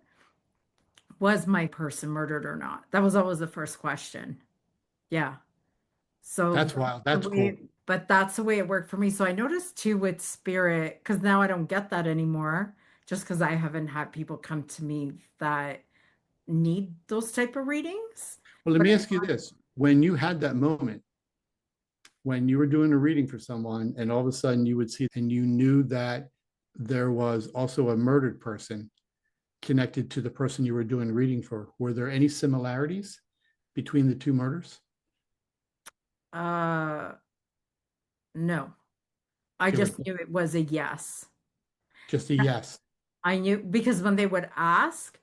was my person murdered or not? That was always the first question. Yeah. So That's that's wild. the That's cool. way, but that's the way it worked for me. So I noticed too with spirit, because now I don't get that anymore, just because I haven't had people come to me that need those type of readings. Well, let But me ask you this. When you had that moment, when you were doing a reading for someone, and all of a sudden you would see, and you knew that there was also a murdered person connected to the person you were doing reading for, were there any similarities between the 2 murders? uh no, I There was just knew it was a yes. just a yes. I knew because when they would ask,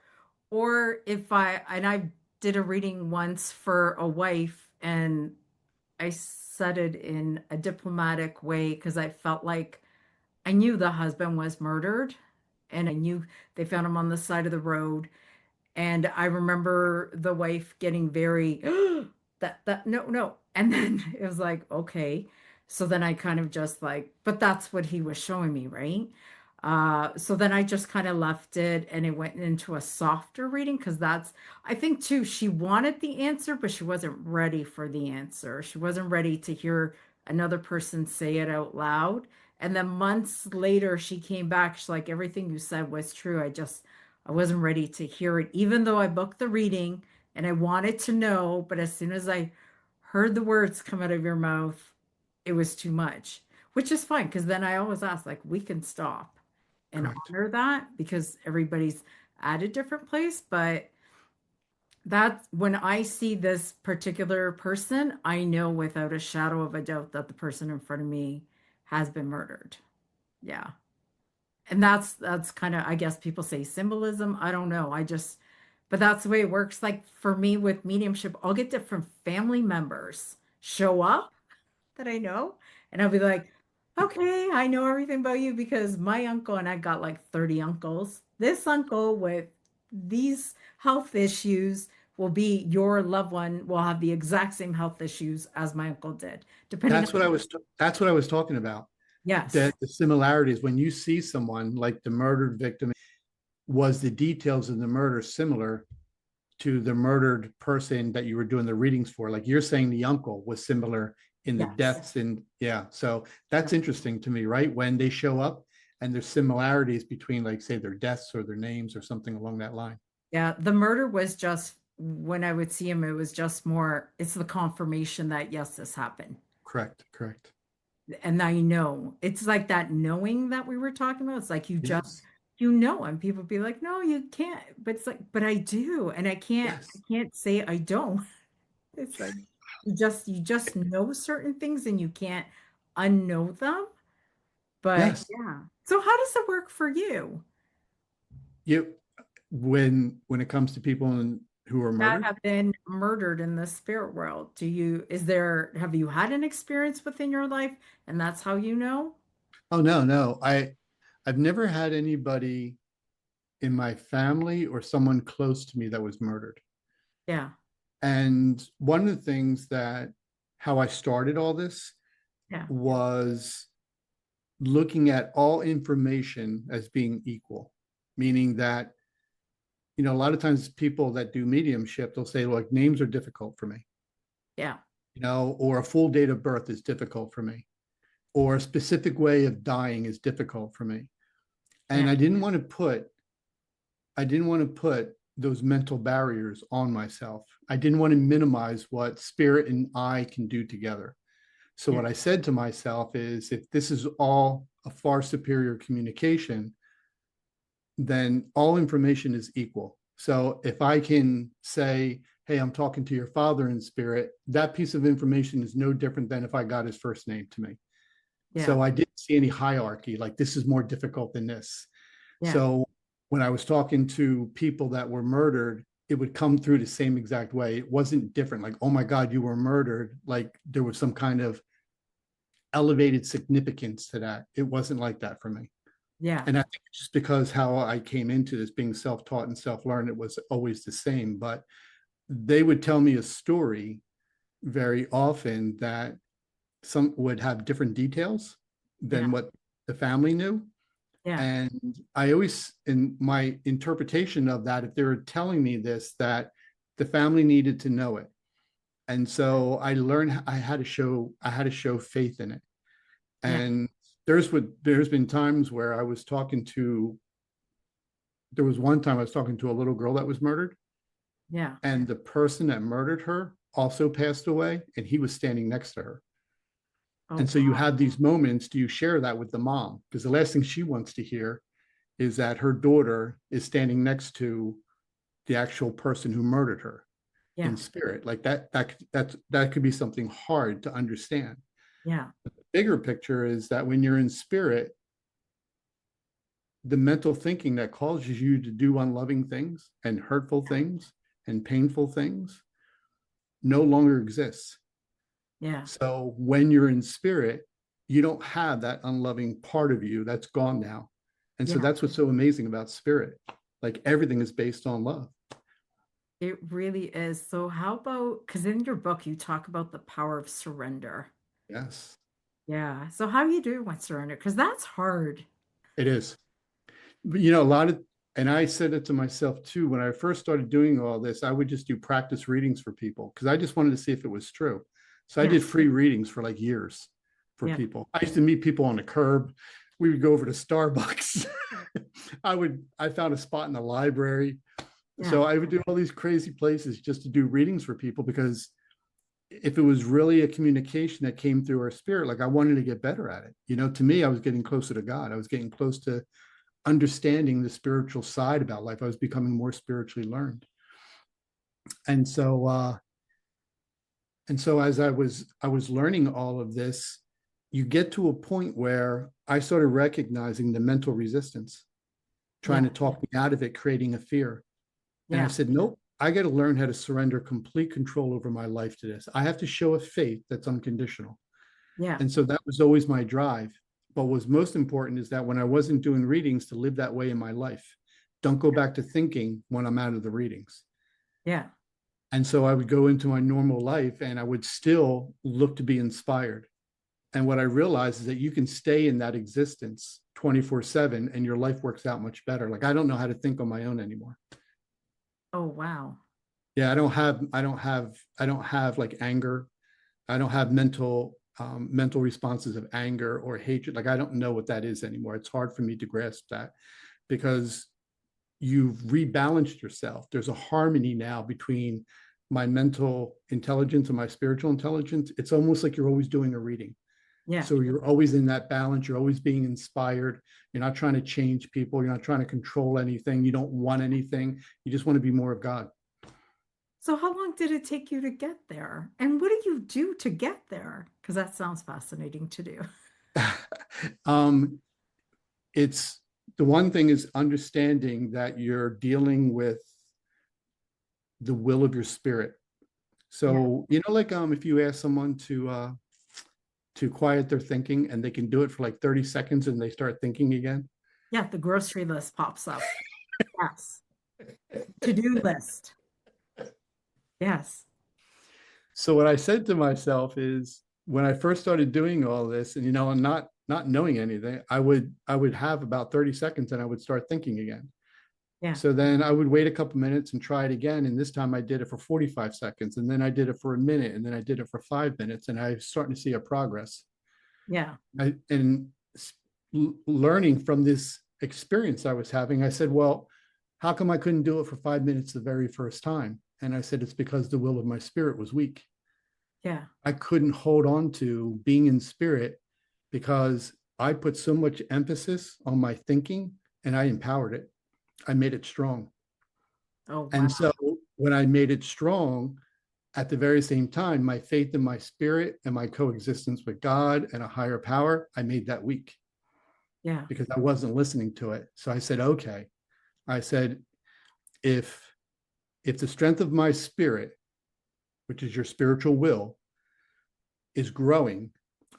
or if I did a reading once for a wife and I said it in a diplomatic way because I felt like I knew the husband was murdered and I knew they found him on the side of the road. And I remember the wife getting very, that, no, no. And then it was like, okay. So then I kind of just like, but that's what he was showing me, right? So then I just kind of left it and it went into a softer reading because I think too, she wanted the answer, but she wasn't ready for the answer. She wasn't ready to hear another person say it out loud. And then months later, she came back. She's like, everything you said was true. I wasn't ready to hear it, even though I booked the reading and I wanted to know. But as soon as I heard the words come out of your mouth, it was too much, which is fine because then I always ask, like, we can stop and Correct. honor that because everybody's at a different place. But that's when I see this particular person, I know without a shadow of a doubt that the person in front of me has been murdered. Yeah. And that's kind of, I guess people say symbolism. I don't know. But that's the way it works. Like for me with mediumship, I'll get different family members show up that I know, and I'll be like, okay, I know everything about you because my uncle and I got like 30 uncles. This uncle with these health issues will be your loved one will have the exact same health issues as my uncle did, depending on, That's what I was talking about. yes. That the similarities when you see someone like the murdered victim, was the details of the murder similar to the murdered person that you were doing the readings for? Like you're saying the uncle was similar in the Yes. deaths, and yeah, so that's interesting to me, right? When they show up and there's similarities between, like, say, their deaths or their names or something along that line. Yeah, the murder was just when I would see him, it was just more, it's the confirmation that yes, this happened. Correct, correct. And I know it's like that knowing that we were talking about. It's like Yes, you know, and people be like, no, you can't. But it's like, but I do, and I yes, can't say I don't. It's like you just know certain things and you can't unknow them. But yes. yeah. So how does it work for you? You when it comes to people who were that murdered. have been murdered in the spirit world. Have you had an experience within your life and that's how you know? Oh no, no. I've never had anybody in my family or someone close to me that was murdered. Yeah, And one of the things that how I started all this yeah, was looking at all information as being equal, meaning that, a lot of times people that do mediumship, they'll say, like, names are difficult for me, yeah, or a full date of birth is difficult for me, or a specific way of dying is difficult for me. And yeah, I didn't want to put those mental barriers on myself. I didn't want to minimize what spirit and I can do together. So yeah, what I said to myself is, if this is all a far superior communication, then all information is equal. So if I can say, hey, I'm talking to your father in spirit, that piece of information is no different than if I got his first name to me. yeah, So I didn't see any hierarchy, like this is more difficult than this. yeah, So when I was talking to people that were murdered, it would come through the same exact way. It wasn't different, like, oh my God, you were murdered. Like there was some kind of elevated significance to that. It wasn't like that for me. yeah, And I think just because how I came into this being self-taught and self-learned, it was always the same. But they would tell me a story very often that some would have different details than yeah, what the family knew. yeah, And I always, in my interpretation of that, if they were telling me this, that the family needed to know it. And so I learned I had to show faith in it. yeah, And there's been times where there was one time I was talking to a little girl that was murdered, yeah. and the person that murdered her also passed away, and he was standing next to her. Oh, And so you wow. have these moments. Do you share that with the mom? Because the last thing she wants to hear is that her daughter is standing next to the actual person who murdered her in Yeah, spirit. Like that could be something hard to understand. yeah, The bigger picture is that when you're in spirit, the mental thinking that causes you to do unloving things and hurtful things and painful things no longer exists. yeah, So when you're in spirit, you don't have that unloving part of you. That's gone now. And so yeah. that's what's so amazing about spirit. Like everything is based on love. It really is. So how about, because in your book you talk about the power of surrender. Yes, Yeah. So how are you doing with surrender? Because that's hard. it is. But, a lot of, and I said it to myself too, when I first started doing all this, I would just do practice readings for people because I just wanted to see if it was true. So I Yeah, did free readings for like years for yeah, people. I used to meet people on the curb. We would go over to Starbucks. I found a spot in the library. yeah, So I would do all these crazy places just to do readings for people because if it was really a communication that came through our spirit, like I wanted to get better at it. To me, I was getting closer to God. I was getting close to understanding the spiritual side about life. I was becoming more spiritually learned. And so as I was learning all of this, you get to a point where I started recognizing the mental resistance, trying yeah, to talk me out of it, creating a fear. And I yeah, said, nope, I got to learn how to surrender complete control over my life to this. I have to show a faith that's unconditional. yeah, And so that was always my drive. But what's most important is that when I wasn't doing readings, to live that way in my life. Don't go back to thinking when I'm out of the readings. yeah. And so I would go into my normal life and I would still look to be inspired. And what I realized is that you can stay in that existence 24/7 and your life works out much better. Like I don't know how to think on my own anymore. Oh, wow. Yeah, I don't have like anger. I don't have mental responses of anger or hatred. Like I don't know what that is anymore. It's hard for me to grasp that because you've rebalanced yourself. There's a harmony now between my mental intelligence and my spiritual intelligence. It's almost like you're always doing a reading. Yeah. So you're always in that balance. You're always being inspired. You're not trying to change people. You're not trying to control anything. You don't want anything. You just want to be more of God. So how long did it take you to get there? And what do you do to get there? Because that sounds fascinating to do. um, it's the one thing is understanding that you're dealing with the will of your spirit. So, like if you ask someone to quiet their thinking and they can do it for like 30 seconds and they start thinking again. Yeah, the grocery list pops up. Yes. To-do list. Yes. So what I said to myself is when I first started doing all this and, and not knowing anything, I would have about 30 seconds and I would start thinking again. Yeah. So then I would wait a couple minutes and try it again. And this time I did it for 45 seconds. And then I did it for a minute. And then I did it for 5 minutes. And I was starting to see a progress. Yeah. And learning from this experience I was having, I said, well, how come I couldn't do it for 5 minutes the very first time? And I said, it's because the will of my spirit was weak. Yeah. I couldn't hold on to being in spirit because I put so much emphasis on my thinking and I empowered it. I made it strong. Oh, wow. And so when I made it strong, at the very same time, my faith in my spirit and my coexistence with God and a higher power, I made that weak. Yeah. Because I wasn't listening to it. So I said, okay. I said, if the strength of my spirit, which is your spiritual will, is growing,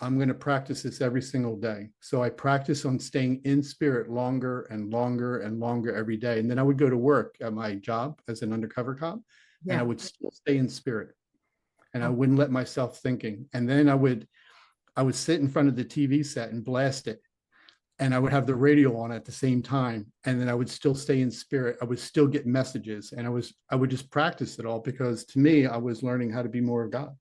I'm going to practice this every single day. So I practice on staying in spirit longer and longer and longer every day. And then I would go to work at my job as an undercover cop, and I would still stay in spirit. And I wouldn't let myself thinking. And then I would sit in front of the TV set and blast it. And I would have the radio on at the same time. And then I would still stay in spirit. I would still get messages. And I would just practice it all because to me, I was learning how to be more of God.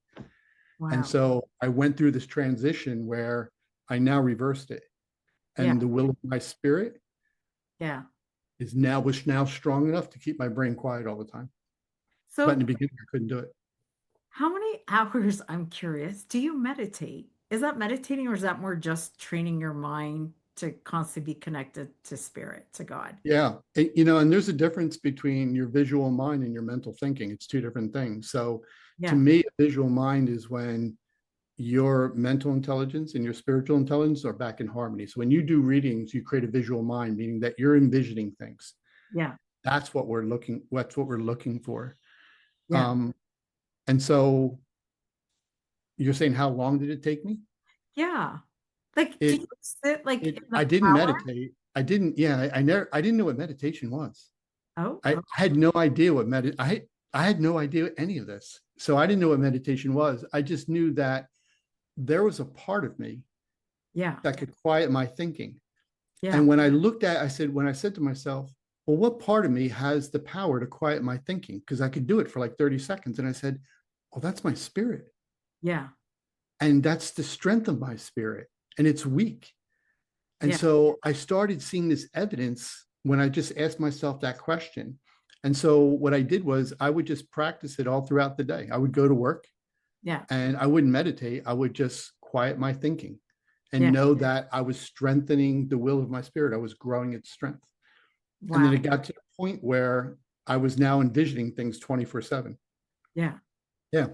Wow. And so I went through this transition where I now reversed it. And the will of my spirit was now strong enough to keep my brain quiet all the time. So but in the beginning, I couldn't do it. How many hours, I'm curious, do you meditate? Is that meditating or is that more just training your mind to constantly be connected to spirit, to God? Yeah. And there's a difference between your visual mind and your mental thinking. It's two different things. So to me, a visual mind is when your mental intelligence and your spiritual intelligence are back in harmony. So when you do readings, you create a visual mind, meaning that you're envisioning things. Yeah. That's what we're looking for. Yeah. And so you're saying, how long did it take me? Yeah. Like, do you sit like in the I didn't power? meditate. I didn't know what meditation was. Oh, I had no idea what I had no idea any of this. So I didn't know what meditation was. I just knew that there was a part of me that could quiet my thinking. Yeah. And when I said to myself, well, what part of me has the power to quiet my thinking? Because I could do it for like 30 seconds. And I said, well, that's my spirit. Yeah. And that's the strength of my spirit. And it's weak. And so I started seeing this evidence when I just asked myself that question. And so what I did was I would just practice it all throughout the day. I would go to work and I wouldn't meditate. I would just quiet my thinking and know that I was strengthening the will of my spirit. I was growing its strength. Wow. And then it got to the point where I was now envisioning things 24/7. Yeah. Yeah.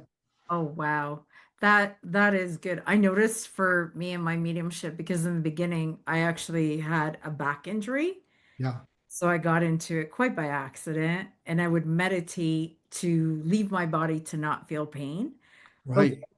Oh, wow. That is good. I noticed for me and my mediumship, because in the beginning, I actually had a back injury. Yeah. So I got into it quite by accident, and I would meditate to leave my body to not feel pain. Right. But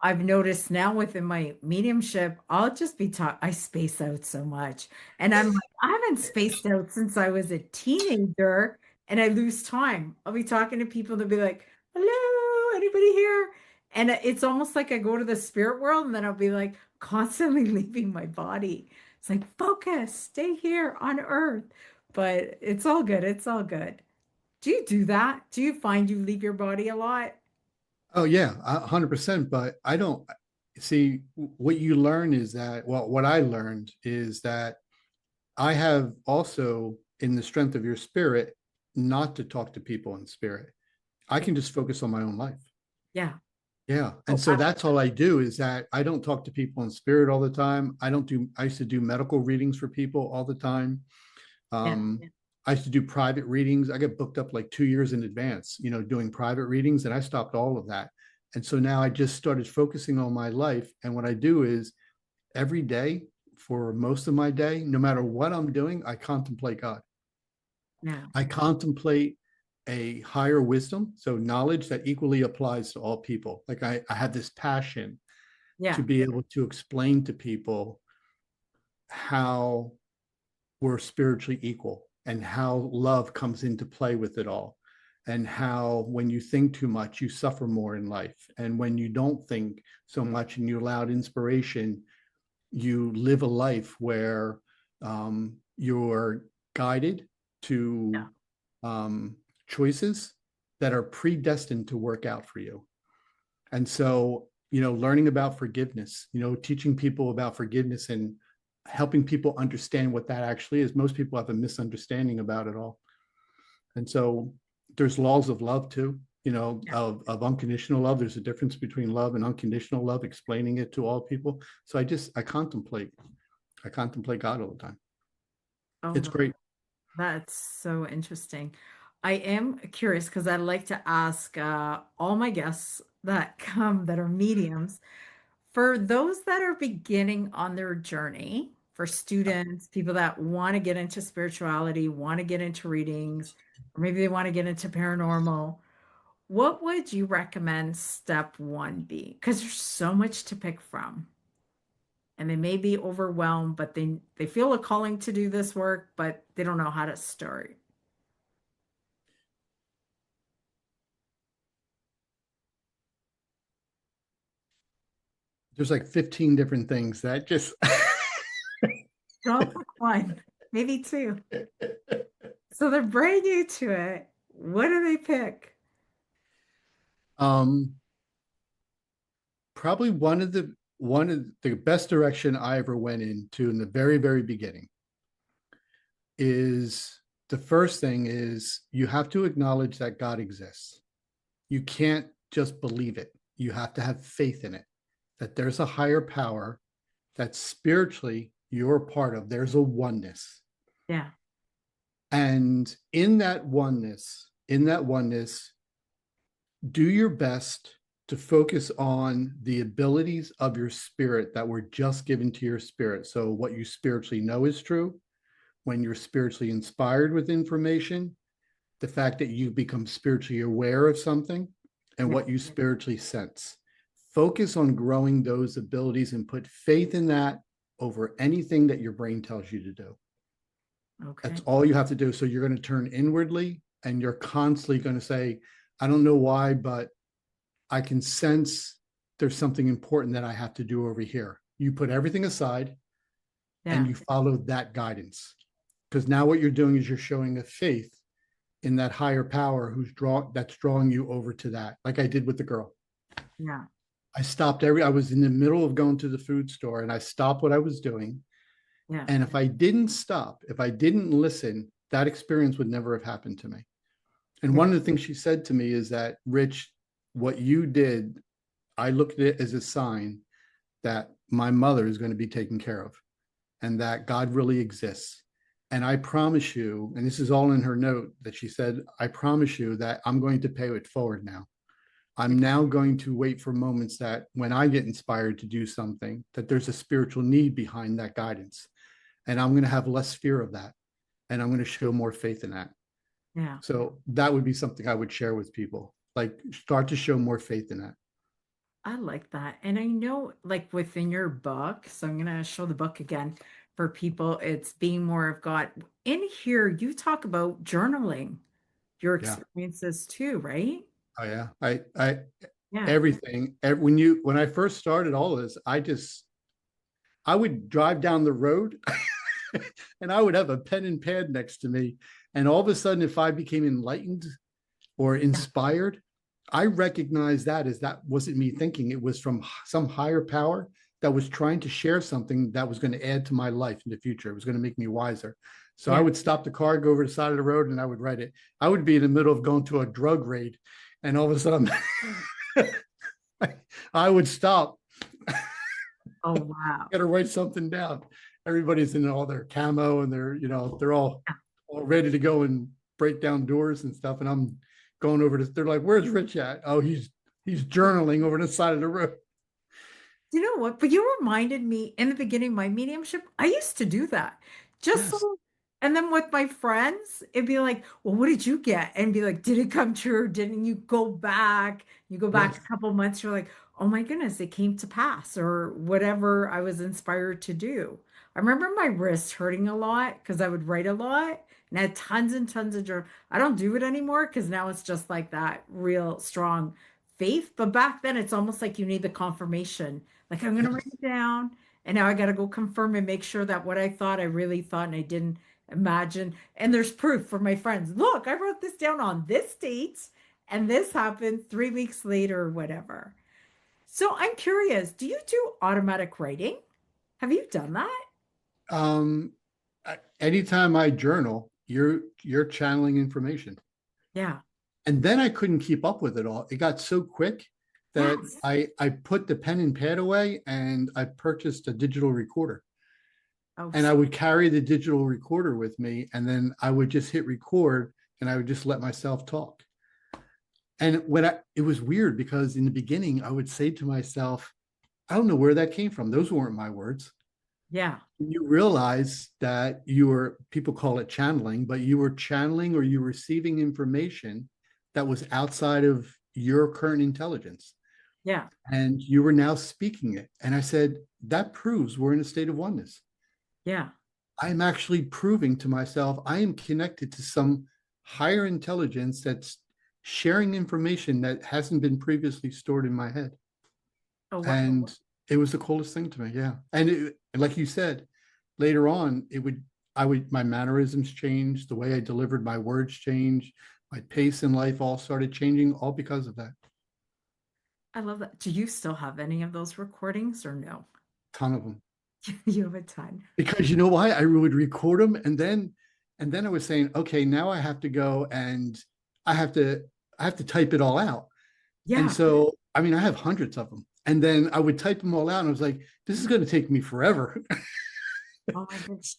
I've noticed now within my mediumship, I'll just be taught, I space out so much. And I'm like, I haven't spaced out since I was a teenager, and I lose time. I'll be talking to people, they'll be like, hello, anybody here? And it's almost like I go to the spirit world, and then I'll be like constantly leaving my body. It's like, focus, stay here on earth. But it's all good. It's all good. Do you do that? Do you find you leave your body a lot? Oh yeah, 100%. But I don't see what you learn is that, well, what I learned is that I have also in the strength of your spirit, not to talk to people in spirit. I can just focus on my own life. Yeah. Yeah. And so that's all I do is that I don't talk to people in spirit all the time. I used to do medical readings for people all the time. I used to do private readings. I got booked up like 2 years in advance, doing private readings, and I stopped all of that. And so now I just started focusing on my life. And what I do is every day for most of my day, no matter what I'm doing, I contemplate God. Yeah. I contemplate a higher wisdom, so knowledge that equally applies to all people. Like I have this passion to Yeah. be able to explain to people how we're spiritually equal and how love comes into play with it all, and how when you think too much you suffer more in life, and when you don't think so much and you allow inspiration, you live a life where you're guided Yeah. to choices that are predestined to work out for you. And so, learning about forgiveness, teaching people about forgiveness and helping people understand what that actually is. Most people have a misunderstanding about it all. And so there's laws of love too, Yeah. of unconditional love. There's a difference between love and unconditional love, explaining it to all people. So I contemplate God all the time. Oh, It's great. that's so interesting. I am curious because I like to ask all my guests that come that are mediums, for those that are beginning on their journey, for students, people that want to get into spirituality, want to get into readings, or maybe they want to get into paranormal, what would you recommend step one be? Because there's so much to pick from. And they may be overwhelmed, but they feel a calling to do this work, but they don't know how to start. There's like 15 different things that just Don't pick one, maybe two. So they're brand new to it. What do they pick? um probably one of the best direction I ever went into in the very, very beginning is, the first thing is you have to acknowledge that God exists. You can't just believe it. You have to have faith in it, that there's a higher power that spiritually you're a part of. There's a oneness. Yeah. And in that oneness, do your best to focus on the abilities of your spirit that were just given to your spirit. So, what you spiritually know is true, when you're spiritually inspired with information, the fact that you become spiritually aware of something, and Yeah. what you spiritually sense. Focus on growing those abilities and put faith in that over anything that your brain tells you to do. That's Okay. all you have to do. So you're going to turn inwardly and you're constantly going to say, I don't know why, but I can sense there's something important that I have to do over here. You put everything aside and Yeah. you follow that guidance. Because now what you're doing is you're showing a faith in that higher power that's drawing you over to that, like I did with the girl. Yeah. I was in the middle of going to the food store and I stopped what I was doing. Yeah. And if I didn't stop, if I didn't listen, that experience would never have happened to me. And Yeah. one of the things she said to me is that, Rich, what you did, I looked at it as a sign that my mother is going to be taken care of and that God really exists. And I promise you, and this is all in her note that she said, I promise you that I'm going to pay it forward now. I'm now going to wait for moments that when I get inspired to do something, that there's a spiritual need behind that guidance. And I'm going to have less fear of that. And I'm going to show more faith in that. Yeah. So that would be something I would share with people. Like, start to show more faith in that. I like that. And I know, like within your book, so I'm going to show the book again for people. It's Being More of God. In here, you talk about journaling your Yeah. experiences too, right? Oh yeah. I Yeah. everything. When I first started all of this, I would drive down the road and I would have a pen and pad next to me. And all of a sudden, if I became enlightened or Yeah. inspired, I recognized that wasn't me thinking. It was from some higher power that was trying to share something that was going to add to my life in the future. It was going to make me wiser. So I Yeah. would stop the car, go over the side of the road, and I would write it. I would be in the middle of going to a drug raid, and all of a sudden, I would stop. Oh, wow. Got to write something down. Everybody's in all their camo and they're all ready to go and break down doors and stuff. And I'm going over to, they're like, where's Rich at? Oh, he's journaling over the side of the road. You know what? But you reminded me in the beginning, my mediumship, I used to do that just Yes. so And then with my friends, it'd be like, well, what did you get? And be like, did it come true? Didn't you go back? You go back a Yes. couple months, you're like, oh my goodness, it came to pass, or whatever I was inspired to do. I remember my wrist hurting a lot because I would write a lot and I had tons and tons of journal. I don't do it anymore because now it's just like that real strong faith. But back then, it's almost like you need the confirmation. Like, I'm going to write Yes. it down. And now I got to go confirm and make sure that what I thought, I really thought, and I didn't imagine. And there's proof for my friends. Look, I wrote this down on this date, and this happened 3 weeks later, or whatever. So I'm curious, do you do automatic writing? Have you done that? Um, Anytime I journal, you're channeling information. Yeah. And then I couldn't keep up with it all. It got so quick that Yes. I put the pen and pad away and I purchased a digital recorder. Oh, And I would carry the digital recorder with me, and then I would just hit record and I would just let myself talk. And it was weird because in the beginning, I would say to myself, I don't know where that came from. Those weren't my words. yeah. You realize that you were, people call it channeling, but you were channeling or you were receiving information that was outside of your current intelligence. Yeah. And you were now speaking it. And I said, that proves we're in a state of oneness. Yeah. I'm actually proving to myself I am connected to some higher intelligence that's sharing information that hasn't been previously stored in my head. Oh, wow. And it was the coolest thing to me. Yeah. And like you said, later on, my mannerisms changed, the way I delivered my words changed, my pace in life all started changing, all because of that. I love that. Do you still have any of those recordings or no? Ton of them. You have a ton. Because you know why? I would record them, and then I was saying, okay, now I have to go and I have to I have to type it all out. And Yeah. so, I mean, I have hundreds of them. And then I would type them all out and I was like, this is going to take me forever. Oh my goodness.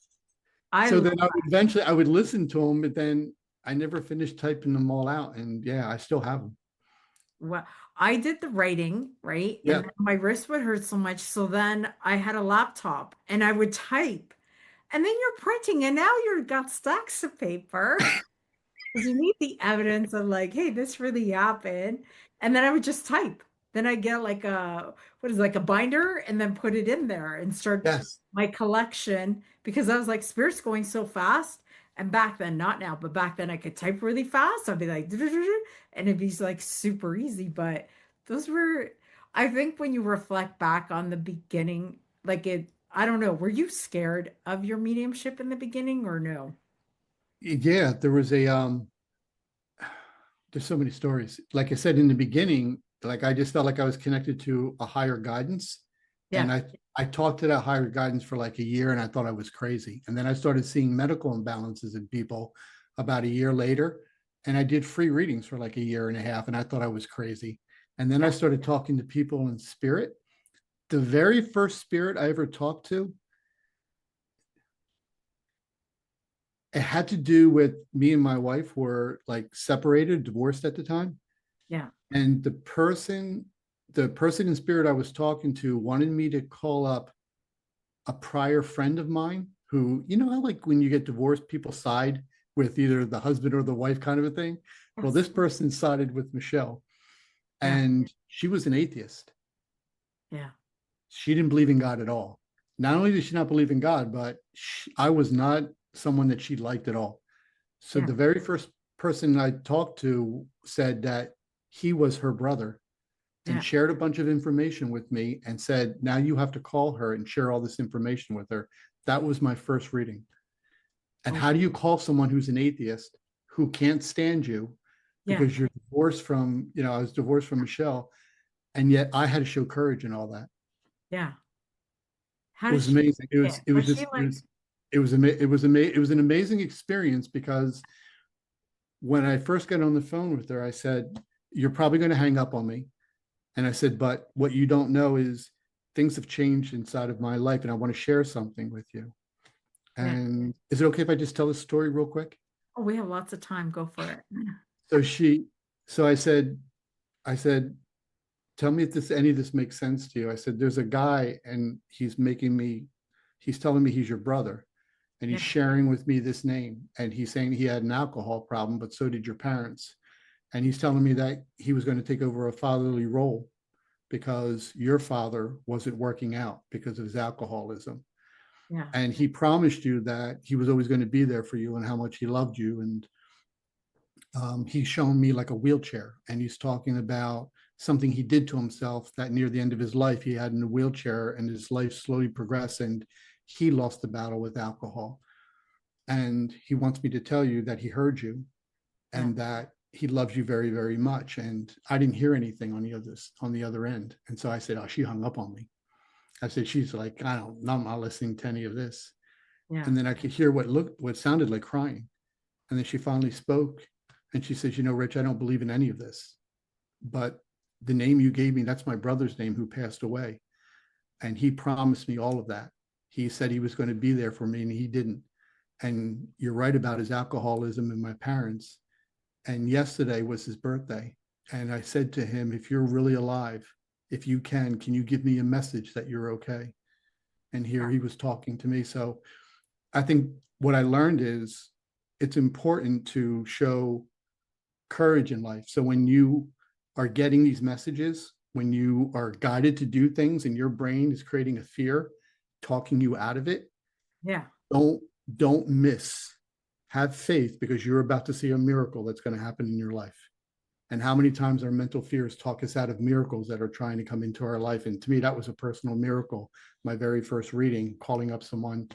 I So love then I would listen to them, but then I never finished typing them all out. And yeah, I still have them. Well, I did the writing, right? And Yeah. then my wrist would hurt so much. So then I had a laptop and I would type. And then you're printing, and now you've got stacks of paper. Because you need the evidence of like, hey, this really happened. And then I would just type. Then I get like like a binder and then put it in there and start Yes. my collection because I was like, Spirit's going so fast. And back then, not now, but back then I could type really fast. I'd be like, and it'd be like super easy. But those were, I think when you reflect back on the beginning, like I don't know, were you scared of your mediumship in the beginning or no? Yeah. There's so many stories. Like I said in the beginning, like I just felt like I was connected to a higher guidance. And Yeah. I talked to that higher guidance for like a year and I thought I was crazy. And then I started seeing medical imbalances in people about a year later. And I did free readings for like a year and a half and I thought I was crazy. And then I Yeah. started talking to people in spirit. The very first spirit I ever talked to, it had to do with me and my wife were like separated, divorced at the time. Yeah. And the person in spirit I was talking to wanted me to call up a prior friend of mine who, you know how like when you get divorced, people side with either the husband or the wife kind of a thing. Well, Yes. this person sided with Michelle, Yeah. and she was an atheist. Yeah. She didn't believe in God at all. Not only did she not believe in God, but I was not someone that she liked at all. So Yeah. the very first person I talked to said that he was her brother and Yeah. shared a bunch of information with me and said, now you have to call her and share all this information with her. That was my first reading. And Oh, how do you call someone who's an atheist who can't stand you yeah. because you're divorced from, I was divorced from Michelle, and yet I had to show courage and all that. Yeah. How It did was she amazing. It take was it? it was Was she just like, it was an amazing experience because when I first got on the phone with her, I said, you're probably going to hang up on me. And I said, but what you don't know is things have changed inside of my life and I want to share something with you. yeah. And is it okay if I just tell the story real quick? Oh, we have lots of time. Go for it. So she, so I said, tell me if any of this makes sense to you. I said, there's a guy and he's telling me he's your brother. and Yeah. he's sharing with me this name, and he's saying he had an alcohol problem, but so did your parents. And he's telling me that he was going to take over a fatherly role because your father wasn't working out because of his alcoholism. Yeah. And he promised you that he was always going to be there for you and how much he loved you. And he's shown me like a wheelchair, and he's talking about something he did to himself that near the end of his life, he had in a wheelchair and his life slowly progressed and he lost the battle with alcohol. And he wants me to tell you that he heard you Yeah. and that he loves you very, very much. And I didn't hear anything on the other end. And so I said, oh, she hung up on me. I said, she's like, I'm not listening to any of this. Yeah. And then I could hear what sounded like crying. And then she finally spoke and she says, Rich, I don't believe in any of this, but the name you gave me, that's my brother's name who passed away. And he promised me all of that. He said he was going to be there for me and he didn't. And you're right about his alcoholism and my parents. And yesterday was his birthday. And I said to him, if you're really alive, if you can you give me a message that you're okay? And here he was talking to me. So I think what I learned is it's important to show courage in life. So when you are getting these messages, when you are guided to do things and your brain is creating a fear, talking you out of it, Yeah. don't miss. Have faith because you're about to see a miracle that's going to happen in your life. And how many times our mental fears talk us out of miracles that are trying to come into our life. And to me, that was a personal miracle. My very first reading, calling up someone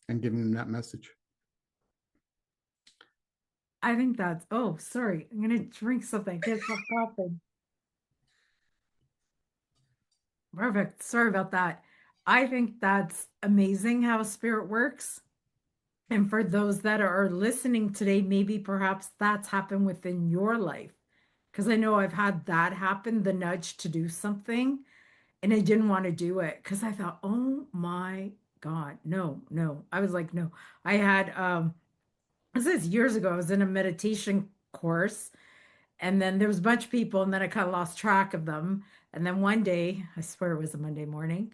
and giving them that message. I think that's, oh, sorry. I'm going to drink something. Get some coffee. Perfect. Sorry about that. I think that's amazing how spirit works. And for those that are listening today, maybe perhaps that's happened within your life. Because I know I've had that happen, the nudge to do something, and I didn't want to do it because I thought, oh my God, no, no. I was like, no. I had this is years ago. I was in a meditation course, and then there was a bunch of people, and then I kind of lost track of them. And then one day, I swear it was a Monday morning,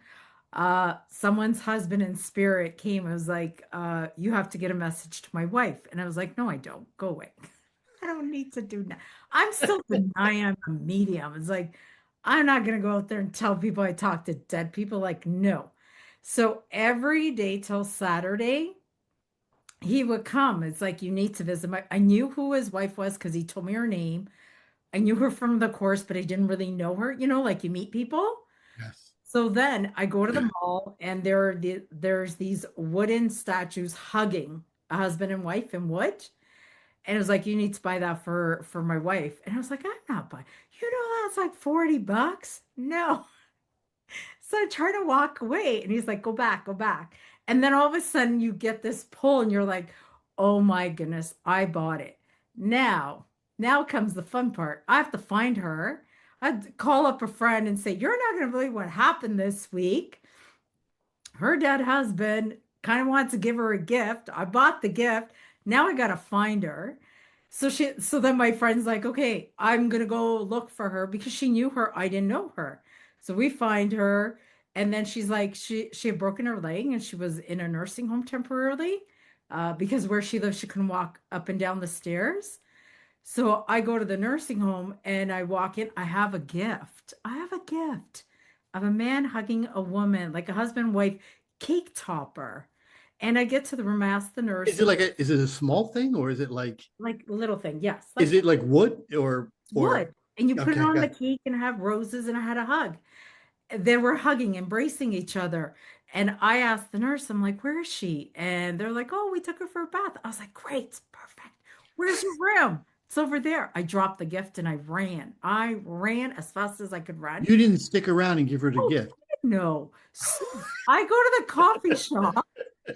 someone's husband in spirit came and was like, you have to get a message to my wife. And I was like, no, I don't. Go away. I don't need to do that. I'm still denying I'm a medium. It's like, I'm not going to go out there and tell people I talk to dead people. Like, no. So every day till Saturday, he would come. It's like, you need to visit my, I knew who his wife was because he told me her name. I knew her from the course, but I didn't really know her, like you meet people. Yes. So then I go to the mall and there's these wooden statues hugging a husband and wife in wood. And it was like, you need to buy that for my wife. And I was like, I'm not buying. That's like $40. No. So I try to walk away and he's like, go back, go back. And then all of a sudden you get this pull and you're like, oh my goodness, I bought it. Now comes the fun part. I have to find her. I'd call up a friend and say, you're not going to believe what happened this week. Her dead husband kind of wants to give her a gift. I bought the gift. Now I got to find her. So then my friend's like, okay, I'm gonna go look for her because she knew her. I didn't know her. So we find her, and then she's like, she had broken her leg and she was in a nursing home temporarily, because where she lives, she couldn't walk up and down the stairs. So I go to the nursing home and I walk in. I have a gift. I have a gift of a man hugging a woman, like a husband wife cake topper. And I get to the room, I ask the nurse, Is it a small thing or is it like little thing, yes, is like it like wood or, wood. And you put it okay, on the got cake and have roses, and I had a hug. They were hugging, embracing each other. And I asked the nurse, I'm like, where is she? And they're like, oh, we took her for a bath. I was like, great, perfect. Where's your room? It's over there. I dropped the gift and I ran. I ran as fast as I could run. you didn't stick around and give her the Oh, gift. no. So I go to the coffee shop.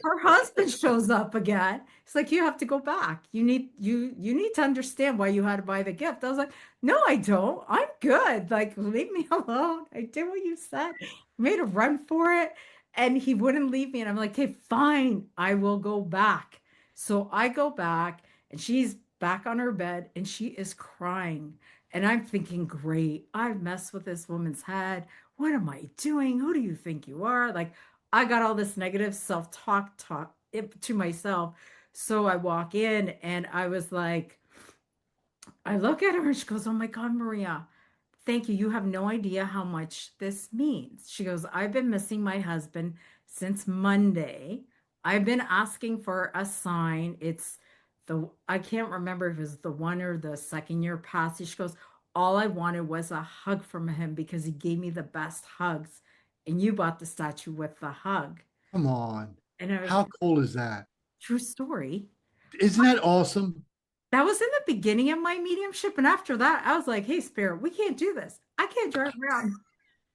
Her husband shows up again. It's like, you have to go back. You need to understand why you had to buy the gift. I was like, no, I don't. I'm good. Like, leave me alone. I did what you said. Made a run for it. And he wouldn't leave me. And I'm like, okay, fine. I will go back. So I go back and she's back on her bed and she is crying. And I'm thinking, great, I've messed with this woman's head. What am I doing? Who do you think you are? Like, I got all this negative self-talk it to myself. So I walk in and I was like, I look at her and she goes, "Oh my God, Maria, thank you. You have no idea how much this means." She goes, "I've been missing my husband since Monday. I've been asking for a sign. I can't remember if it was the one or the second year passage." She goes, "All I wanted was a hug from him because he gave me the best hugs. And you bought the statue with the hug." Come on. And I was How like, cool is that? true story. Isn't that awesome? That was in the beginning of my mediumship. And after that, I was like, "Hey, Spirit, we can't do this. I can't drive around.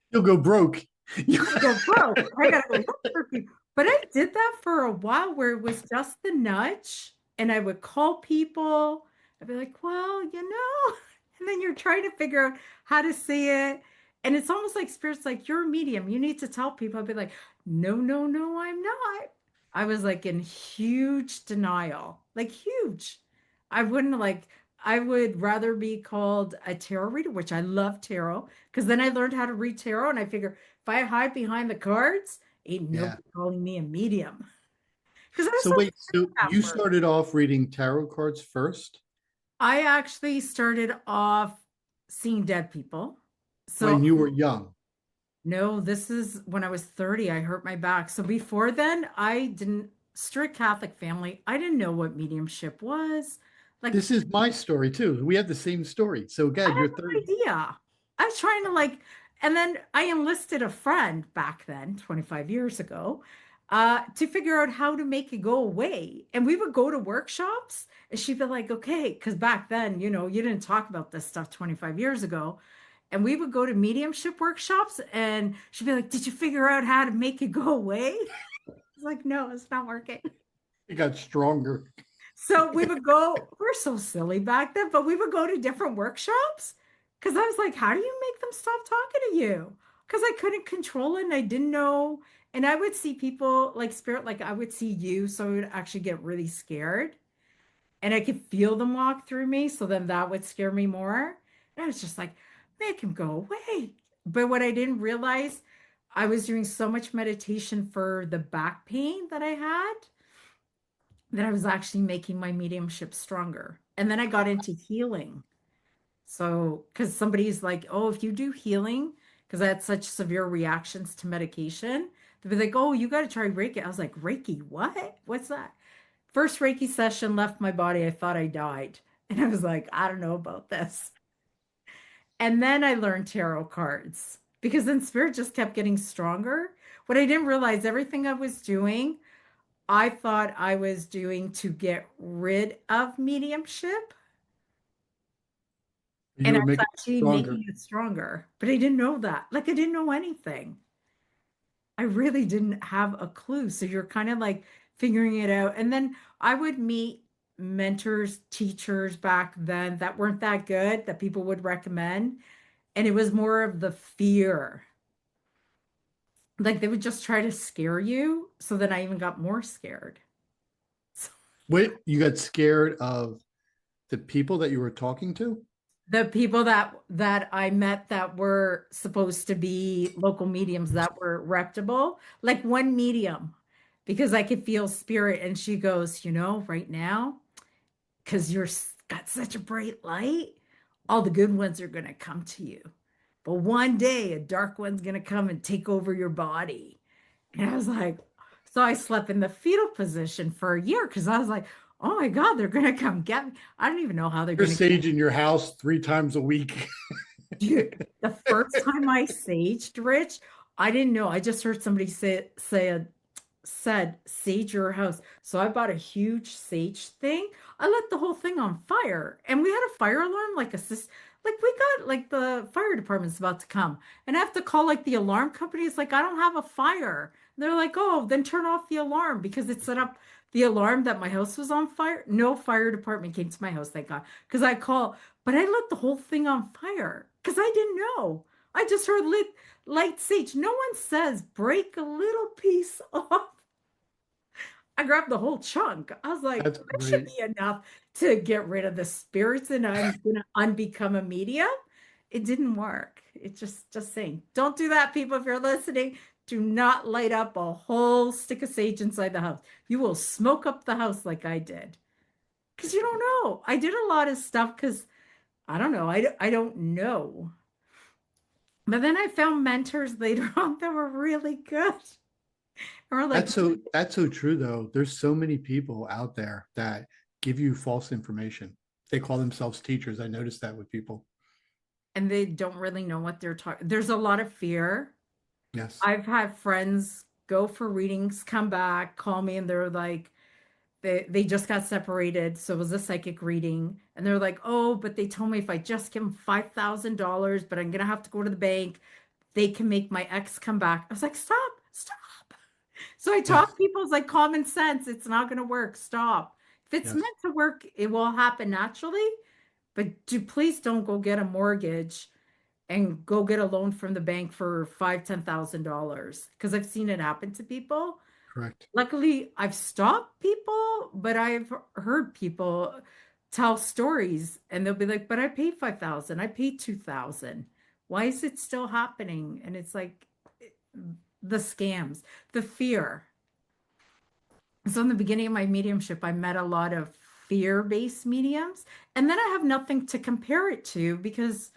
You'll go broke. I go, bro, I gotta go look for people." But I did that for a while where it was just the nudge, and I would call people. I'd be like, "Well, and then you're trying to figure out how to say it. And it's almost like Spirit's like, "You're a medium. You need to tell people." I'd be like, "No, no, no, I'm not." I was like in huge denial, like huge. I wouldn't like, I would rather be called a tarot reader, which I love tarot, because then I learned how to read tarot and I figure if I hide behind the cards, ain't Yeah. nobody calling me a medium. Because I was So so wait, scared so at you first. started off reading tarot cards first I actually started off seeing dead people. So when you were young. no, this is when I was 30, I hurt my back. So before then, I didn't, strict Catholic family, I didn't know what mediumship was. Like This is my story too. We have the same story. So I God, had you're no 30. idea. I was trying to like, and then I enlisted a friend back then, 25 years ago, to figure out how to make it go away. And we would go to workshops and she'd be like, "Okay," because back then, you didn't talk about this stuff 25 years ago. And we would go to mediumship workshops and she'd be like, "Did you figure out how to make it go away?" I was like, "No, it's not working." It got stronger. So we would go, we're so silly back then, but we would go to different workshops because I was like, "How do you make them stop talking to you?" Because I couldn't control it and I didn't know. And I would see people like Spirit, like I would see you. So I would actually get really scared and I could feel them walk through me. So then that would scare me more. And I was just like, "Make him go away." But what I didn't realize, I was doing so much meditation for the back pain that I had that I was actually making my mediumship stronger. And then I got into healing. So, because somebody's like, "Oh, if you do healing," because I had such severe reactions to medication, they'd be like, "Oh, you got to try Reiki." I was like, "Reiki, what? What's that?" First Reiki session left my body. I thought I died. And I was like, "I don't know about this." And then I learned tarot cards because then spirit just kept getting stronger. What I didn't realize, everything I was doing, I thought I was doing to get rid of mediumship, You and I were was making it actually stronger. making it stronger. But I didn't know that. Like I didn't know anything. I really didn't have a clue. So you're kind of like figuring it out. And then I would meet mentors, teachers back then that weren't that good that people would recommend. And it was more of the fear. Like they would just try to scare you. So then I even got more scared. Wait, you got scared of the people that you were talking to? The people that I met that were supposed to be local mediums that were reputable, like one medium, because I could feel spirit, and she goes, "Right now, because got such a bright light, all the good ones are gonna come to you, but one day a dark one's gonna come and take over your body." And I was like, so I slept in the fetal position for a year because I was like, "Oh my God, they're gonna come get me." I don't even know how they're You're gonna. saging your house 3 times a week. Dude, the first time I saged, Rich, I didn't know. I just heard somebody said sage your house. So I bought a huge sage thing. I lit the whole thing on fire, and we had a fire alarm, like we got like the fire department's about to come, and I have to call like the alarm company. It's like I don't have a fire. They're like, "Oh, then turn off the alarm," because it set up the alarm that my house was on fire. No fire department came to my house, thank God, because I call, but I lit the whole thing on fire because I didn't know. I just heard lit light sage. No one says break a little piece off. I grabbed the whole chunk. I was like, That's that should great. be enough to get rid of the spirits and I'm gonna unbecome a medium. It didn't work. It just saying, don't do that, people, if you're listening. Do not light up a whole stick of sage inside the house. You will smoke up the house like I did. Because you don't know. I did a lot of stuff because I don't know. I don't know. But then I found mentors later on that were really good. Or like, That's so true though. There's so many people out there that give you false information. They call themselves teachers. I noticed that with people. and they don't really know what they're talking. There's a lot of fear. Yes. I've had friends go for readings, come back, call me, and they're like, they just got separated, so it was a psychic reading, and they're like, oh, but they told me if I just give them $5,000, but I'm gonna have to go to the bank, they can make my ex come back. I was like, stop, stop. So I Yes. talk people's like common sense. It's not gonna work. Stop. If it's Yes. meant to work, it will happen naturally. But please don't go get a mortgage and go get a loan from the bank for $5,000, $10,000 because I've seen it happen to people. Correct. Luckily, I've stopped people, but I've heard people tell stories and they'll be like, but I paid 5,000, I paid 2,000. Why is it still happening? And it's like the scams, the fear. So in the beginning of my mediumship, I met a lot of fear-based mediums, and then I have nothing to compare it to because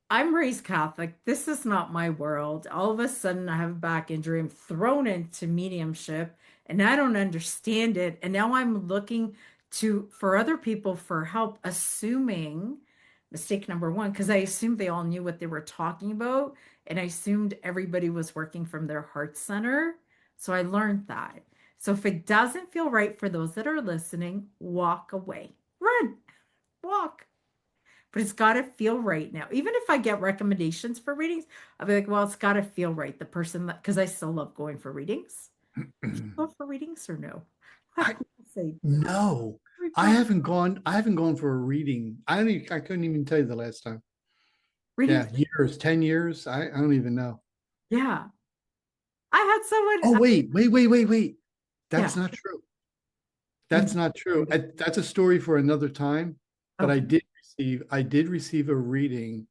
I'm raised Catholic. This is not my world. All of a sudden, I have a back injury. I'm thrown into mediumship and I don't understand it. And now I'm looking to for other people for help, assuming mistake number one, because I assumed they all knew what they were talking about. And I assumed everybody was working from their heart center. So I learned that. So if it doesn't feel right for those that are listening, walk away, run, walk, but it's got to feel right now. Even if I get recommendations for readings, I'll be like, well, it's got to feel right. The person that, because I still love going for readings. Go for readings or no? I have I people say, no. I haven't gone for a reading. I couldn't even tell you the last time. readings. Yeah, years, 10 years. I don't even know. Yeah. I had someone, Oh, wait. yeah, That's not true. you That's not true. That's a story for another time. But okay. I did receive a reading,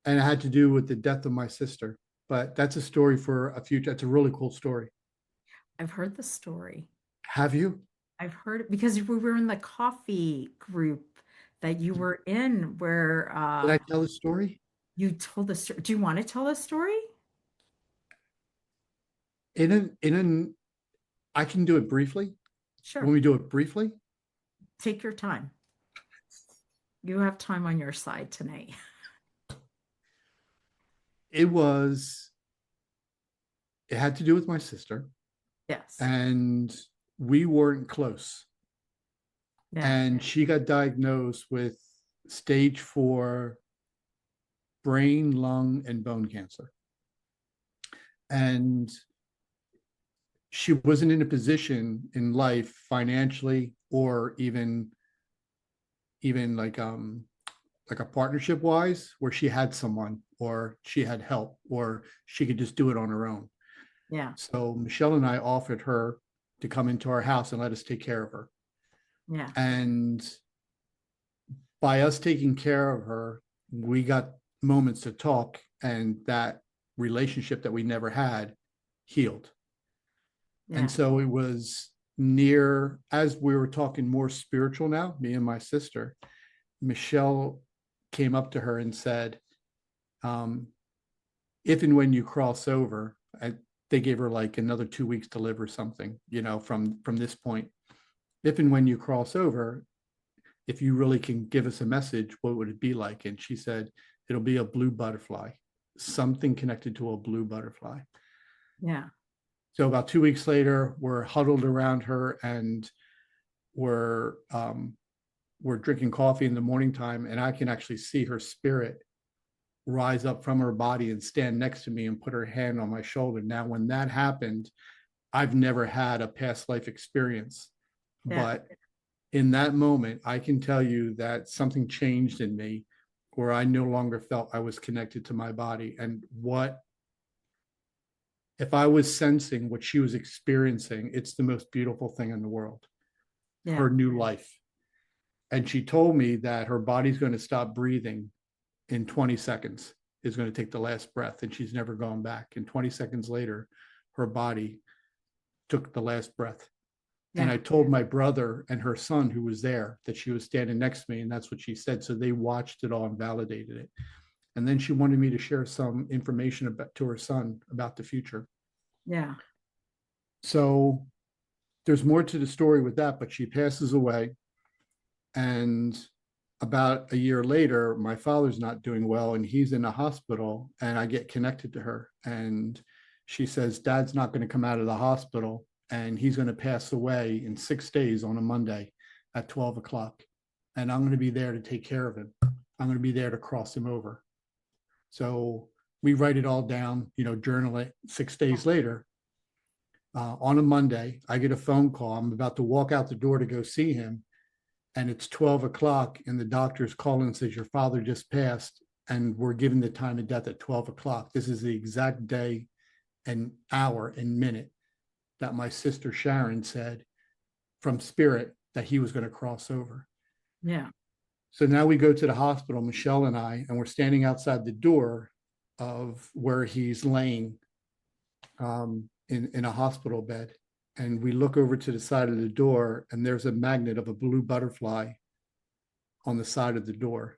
and it had to do with the death of my sister. But that's a story for a future. It's a really cool story. I've heard the story. Have you? I've heard it because we were in the coffee group that you were in where Did I tell the story? you told the story. Do you want to tell the story? I can do it briefly. You want Sure. me to do it briefly? Take your time. You have time on your side tonight. It was, it had to do with my sister, Yes. and we weren't close. Yeah. And she got diagnosed with stage 4 brain, lung, and bone cancer. And she wasn't in a position in life financially or even like a partnership wise where she had someone or she had help or she could just do it on her own. Yeah. So Michelle and I offered her to come into our house and let us take care of her. Yeah. And by us taking care of her, we got moments to talk, and that relationship that we never had healed. And Yeah. so it was near, as we were talking more spiritual now, me and my sister, Michelle came up to her and said, um, if and when you cross over, they gave her like another 2 weeks to live or something, from this point. If and when you cross over, if you really can give us a message, what would it be like? And she said, it'll be a blue butterfly, something connected to a blue butterfly. Yeah. So about 2 weeks later, we're huddled around her and we're we're drinking coffee in the morning time, and I can actually see her spirit rise up from her body and stand next to me and put her hand on my shoulder. Now, when that happened, I've never had a past life experience, Yeah. but in that moment, I can tell you that something changed in me where I no longer felt I was connected to my body. And what if I was sensing what she was experiencing? It's the most beautiful thing in the world, Yeah. her new life. And she told me that her body's going to stop breathing in 20 seconds. is going to take the last breath, and she's never gone back. And 20 seconds later, her body took the last breath. And I told my brother and her son, who was there, that she was standing next to me, and that's what she said. So they watched it all and validated it. And then she wanted me to share some information about to her son about the future. Yeah. So there's more to the story with that, but she passes away. And about a year later, my father's not doing well and he's in a hospital, and I get connected to her. And she says, Dad's not going to come out of the hospital, and he's going to pass away in 6 days on a Monday at 12 o'clock. And I'm going to be there to take care of him. I'm going to be there to cross him over. So we write it all down, journal it. 6 days later, on a Monday, I get a phone call. I'm about to walk out the door to go see him. And it's 12 o'clock, and the doctor's calling and says, your father just passed, and we're given the time of death at 12 o'clock. This is the exact day and hour and minute that my sister Sharon said from spirit that he was going to cross over. Yeah. So now we go to the hospital, Michelle and I, and we're standing outside the door of where he's laying in a hospital bed. And we look over to the side of the door, and there's a magnet of a blue butterfly on the side of the door,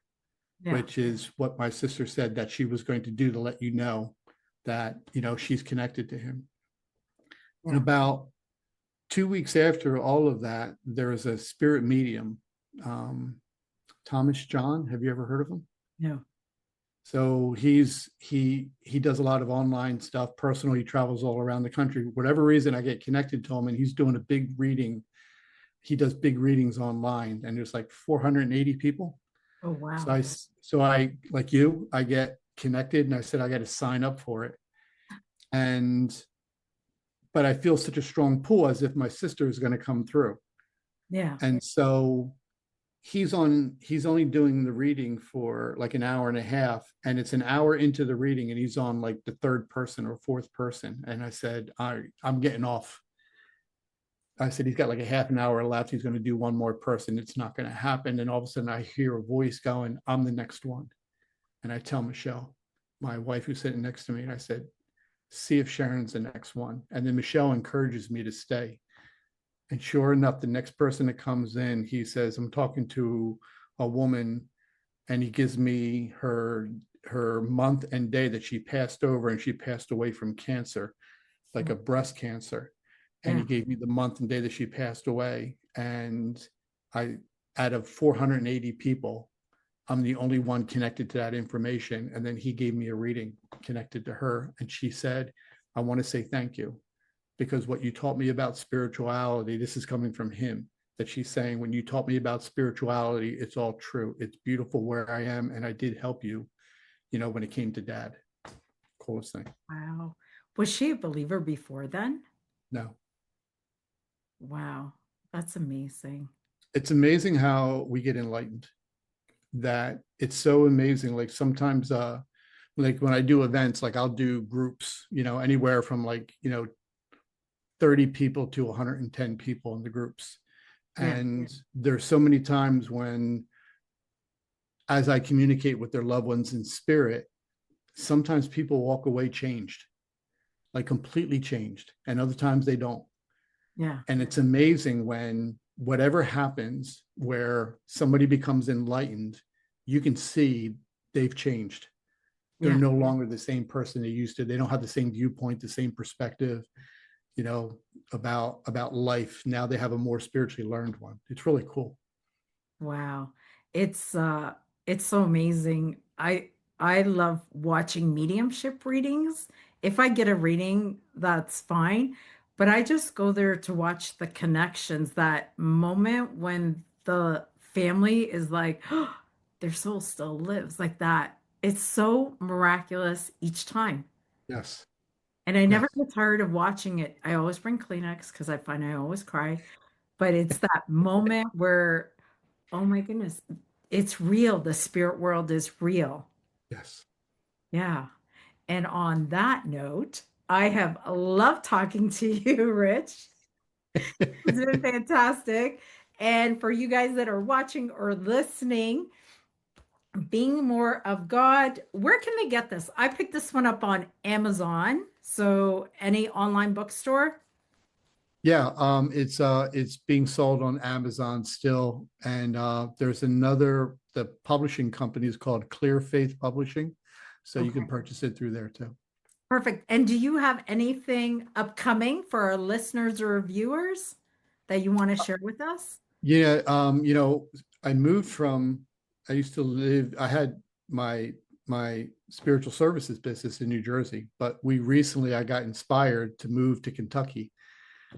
which is what my sister said that she was going to do to let you know that, she's connected to him. And about 2 weeks after all of that, there is a spirit medium, Thomas John. Have you ever heard of him? No. So he does a lot of online stuff, personal. He travels all around the country. Whatever reason, I get connected to him, and he's doing a big reading. He does big readings online, and there's like 480 people. Oh, wow. So I like you, I get connected, and I said I got to sign up for it. But I feel such a strong pull, as if my sister is going to come through. Yeah. And so he's only doing the reading for like an hour and a half, and it's an hour into the reading, and he's on like the third person or fourth person. And I said, I'm getting off. I said, he's got like a half an hour left. He's going to do one more person. It's not going to happen. And all of a sudden I hear a voice going, I'm the next one. And I tell Michelle, my wife, who's sitting next to me, and I said, see if Sharon's the next one. And then Michelle encourages me to stay. And sure enough, the next person that comes in, he says, I'm talking to a woman, and he gives me her month and day that she passed over, and she passed away from cancer, like a breast cancer. And he gave me the month and day that she passed away. And out of 480 people, I'm the only one connected to that information. And then he gave me a reading connected to her. And she said, I want to say thank you, because what you taught me about spirituality, this is coming from him, that she's saying, when you taught me about spirituality, it's all true. It's beautiful where I am. And I did help you, when it came to Dad. Coolest thing. Wow. Was she a believer before then? No. Wow. That's amazing. It's amazing how we get enlightened. That it's so amazing. Like sometimes, like when I do events, like I'll do groups, anywhere from 30 people to 110 people in the groups. And there's so many times when, as I communicate with their loved ones in spirit, sometimes people walk away changed, like completely changed. And other times they don't. Yeah. And it's amazing when whatever happens where somebody becomes enlightened, you can see they've changed. They're no longer the same person they used to. They don't have the same viewpoint, the same perspective, about life. Now they have a more spiritually learned one. It's really cool. Wow. It's so amazing. I love watching mediumship readings. If I get a reading, that's fine. But I just go there to watch the connections, that moment when the family is like, oh, their soul still lives, like that. It's so miraculous each time. Yes. And I never Yes. get tired of watching it. I always bring Kleenex because I find I always cry. But it's that moment where, oh my goodness, it's real. The spirit world is real. Yes. Yeah. And on that note, I have loved talking to you, Rich. It's been fantastic. And for you guys that are watching or listening, Being More of God. Where can they get this? I picked this one up on Amazon. So any online bookstore? Yeah, it's being sold on Amazon still, and there's another. The publishing company is called Clear Faith Publishing, so you can Okay. purchase it through there too. Perfect. And do you have anything upcoming for our listeners or viewers that you want to share with us? Yeah, I moved from. I used to live. I had my spiritual services business in New Jersey, but I got inspired to move to Kentucky.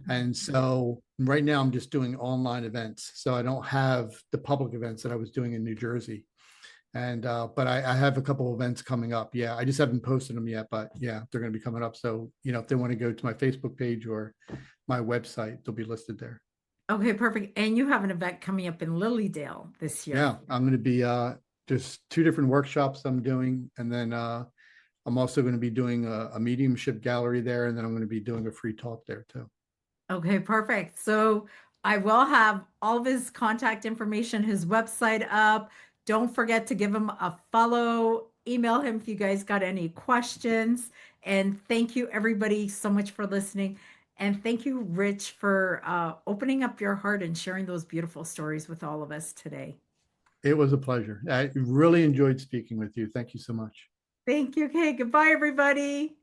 And so right now I'm just doing online events. So I don't have the public events that I was doing in New Jersey. And but I have a couple of events coming up. Yeah, I just haven't posted them yet, but yeah, they're going to be coming up. So, if they want to go to my Facebook page or my website, they'll be listed there. Okay, perfect. And you have an event coming up in Lilydale this year. Yeah, I'm going to be just two different workshops I'm doing, and then I'm also going to be doing a mediumship gallery there, and then I'm going to be doing a free talk there too. Okay, perfect. So I will have all of his contact information, his website up. Don't forget to give him a follow. Email him if you guys got any questions. And thank you, everybody, so much for listening. And thank you, Rich, for opening up your heart and sharing those beautiful stories with all of us today. It was a pleasure. I really enjoyed speaking with you. Thank you so much. Thank you. Okay, goodbye, everybody.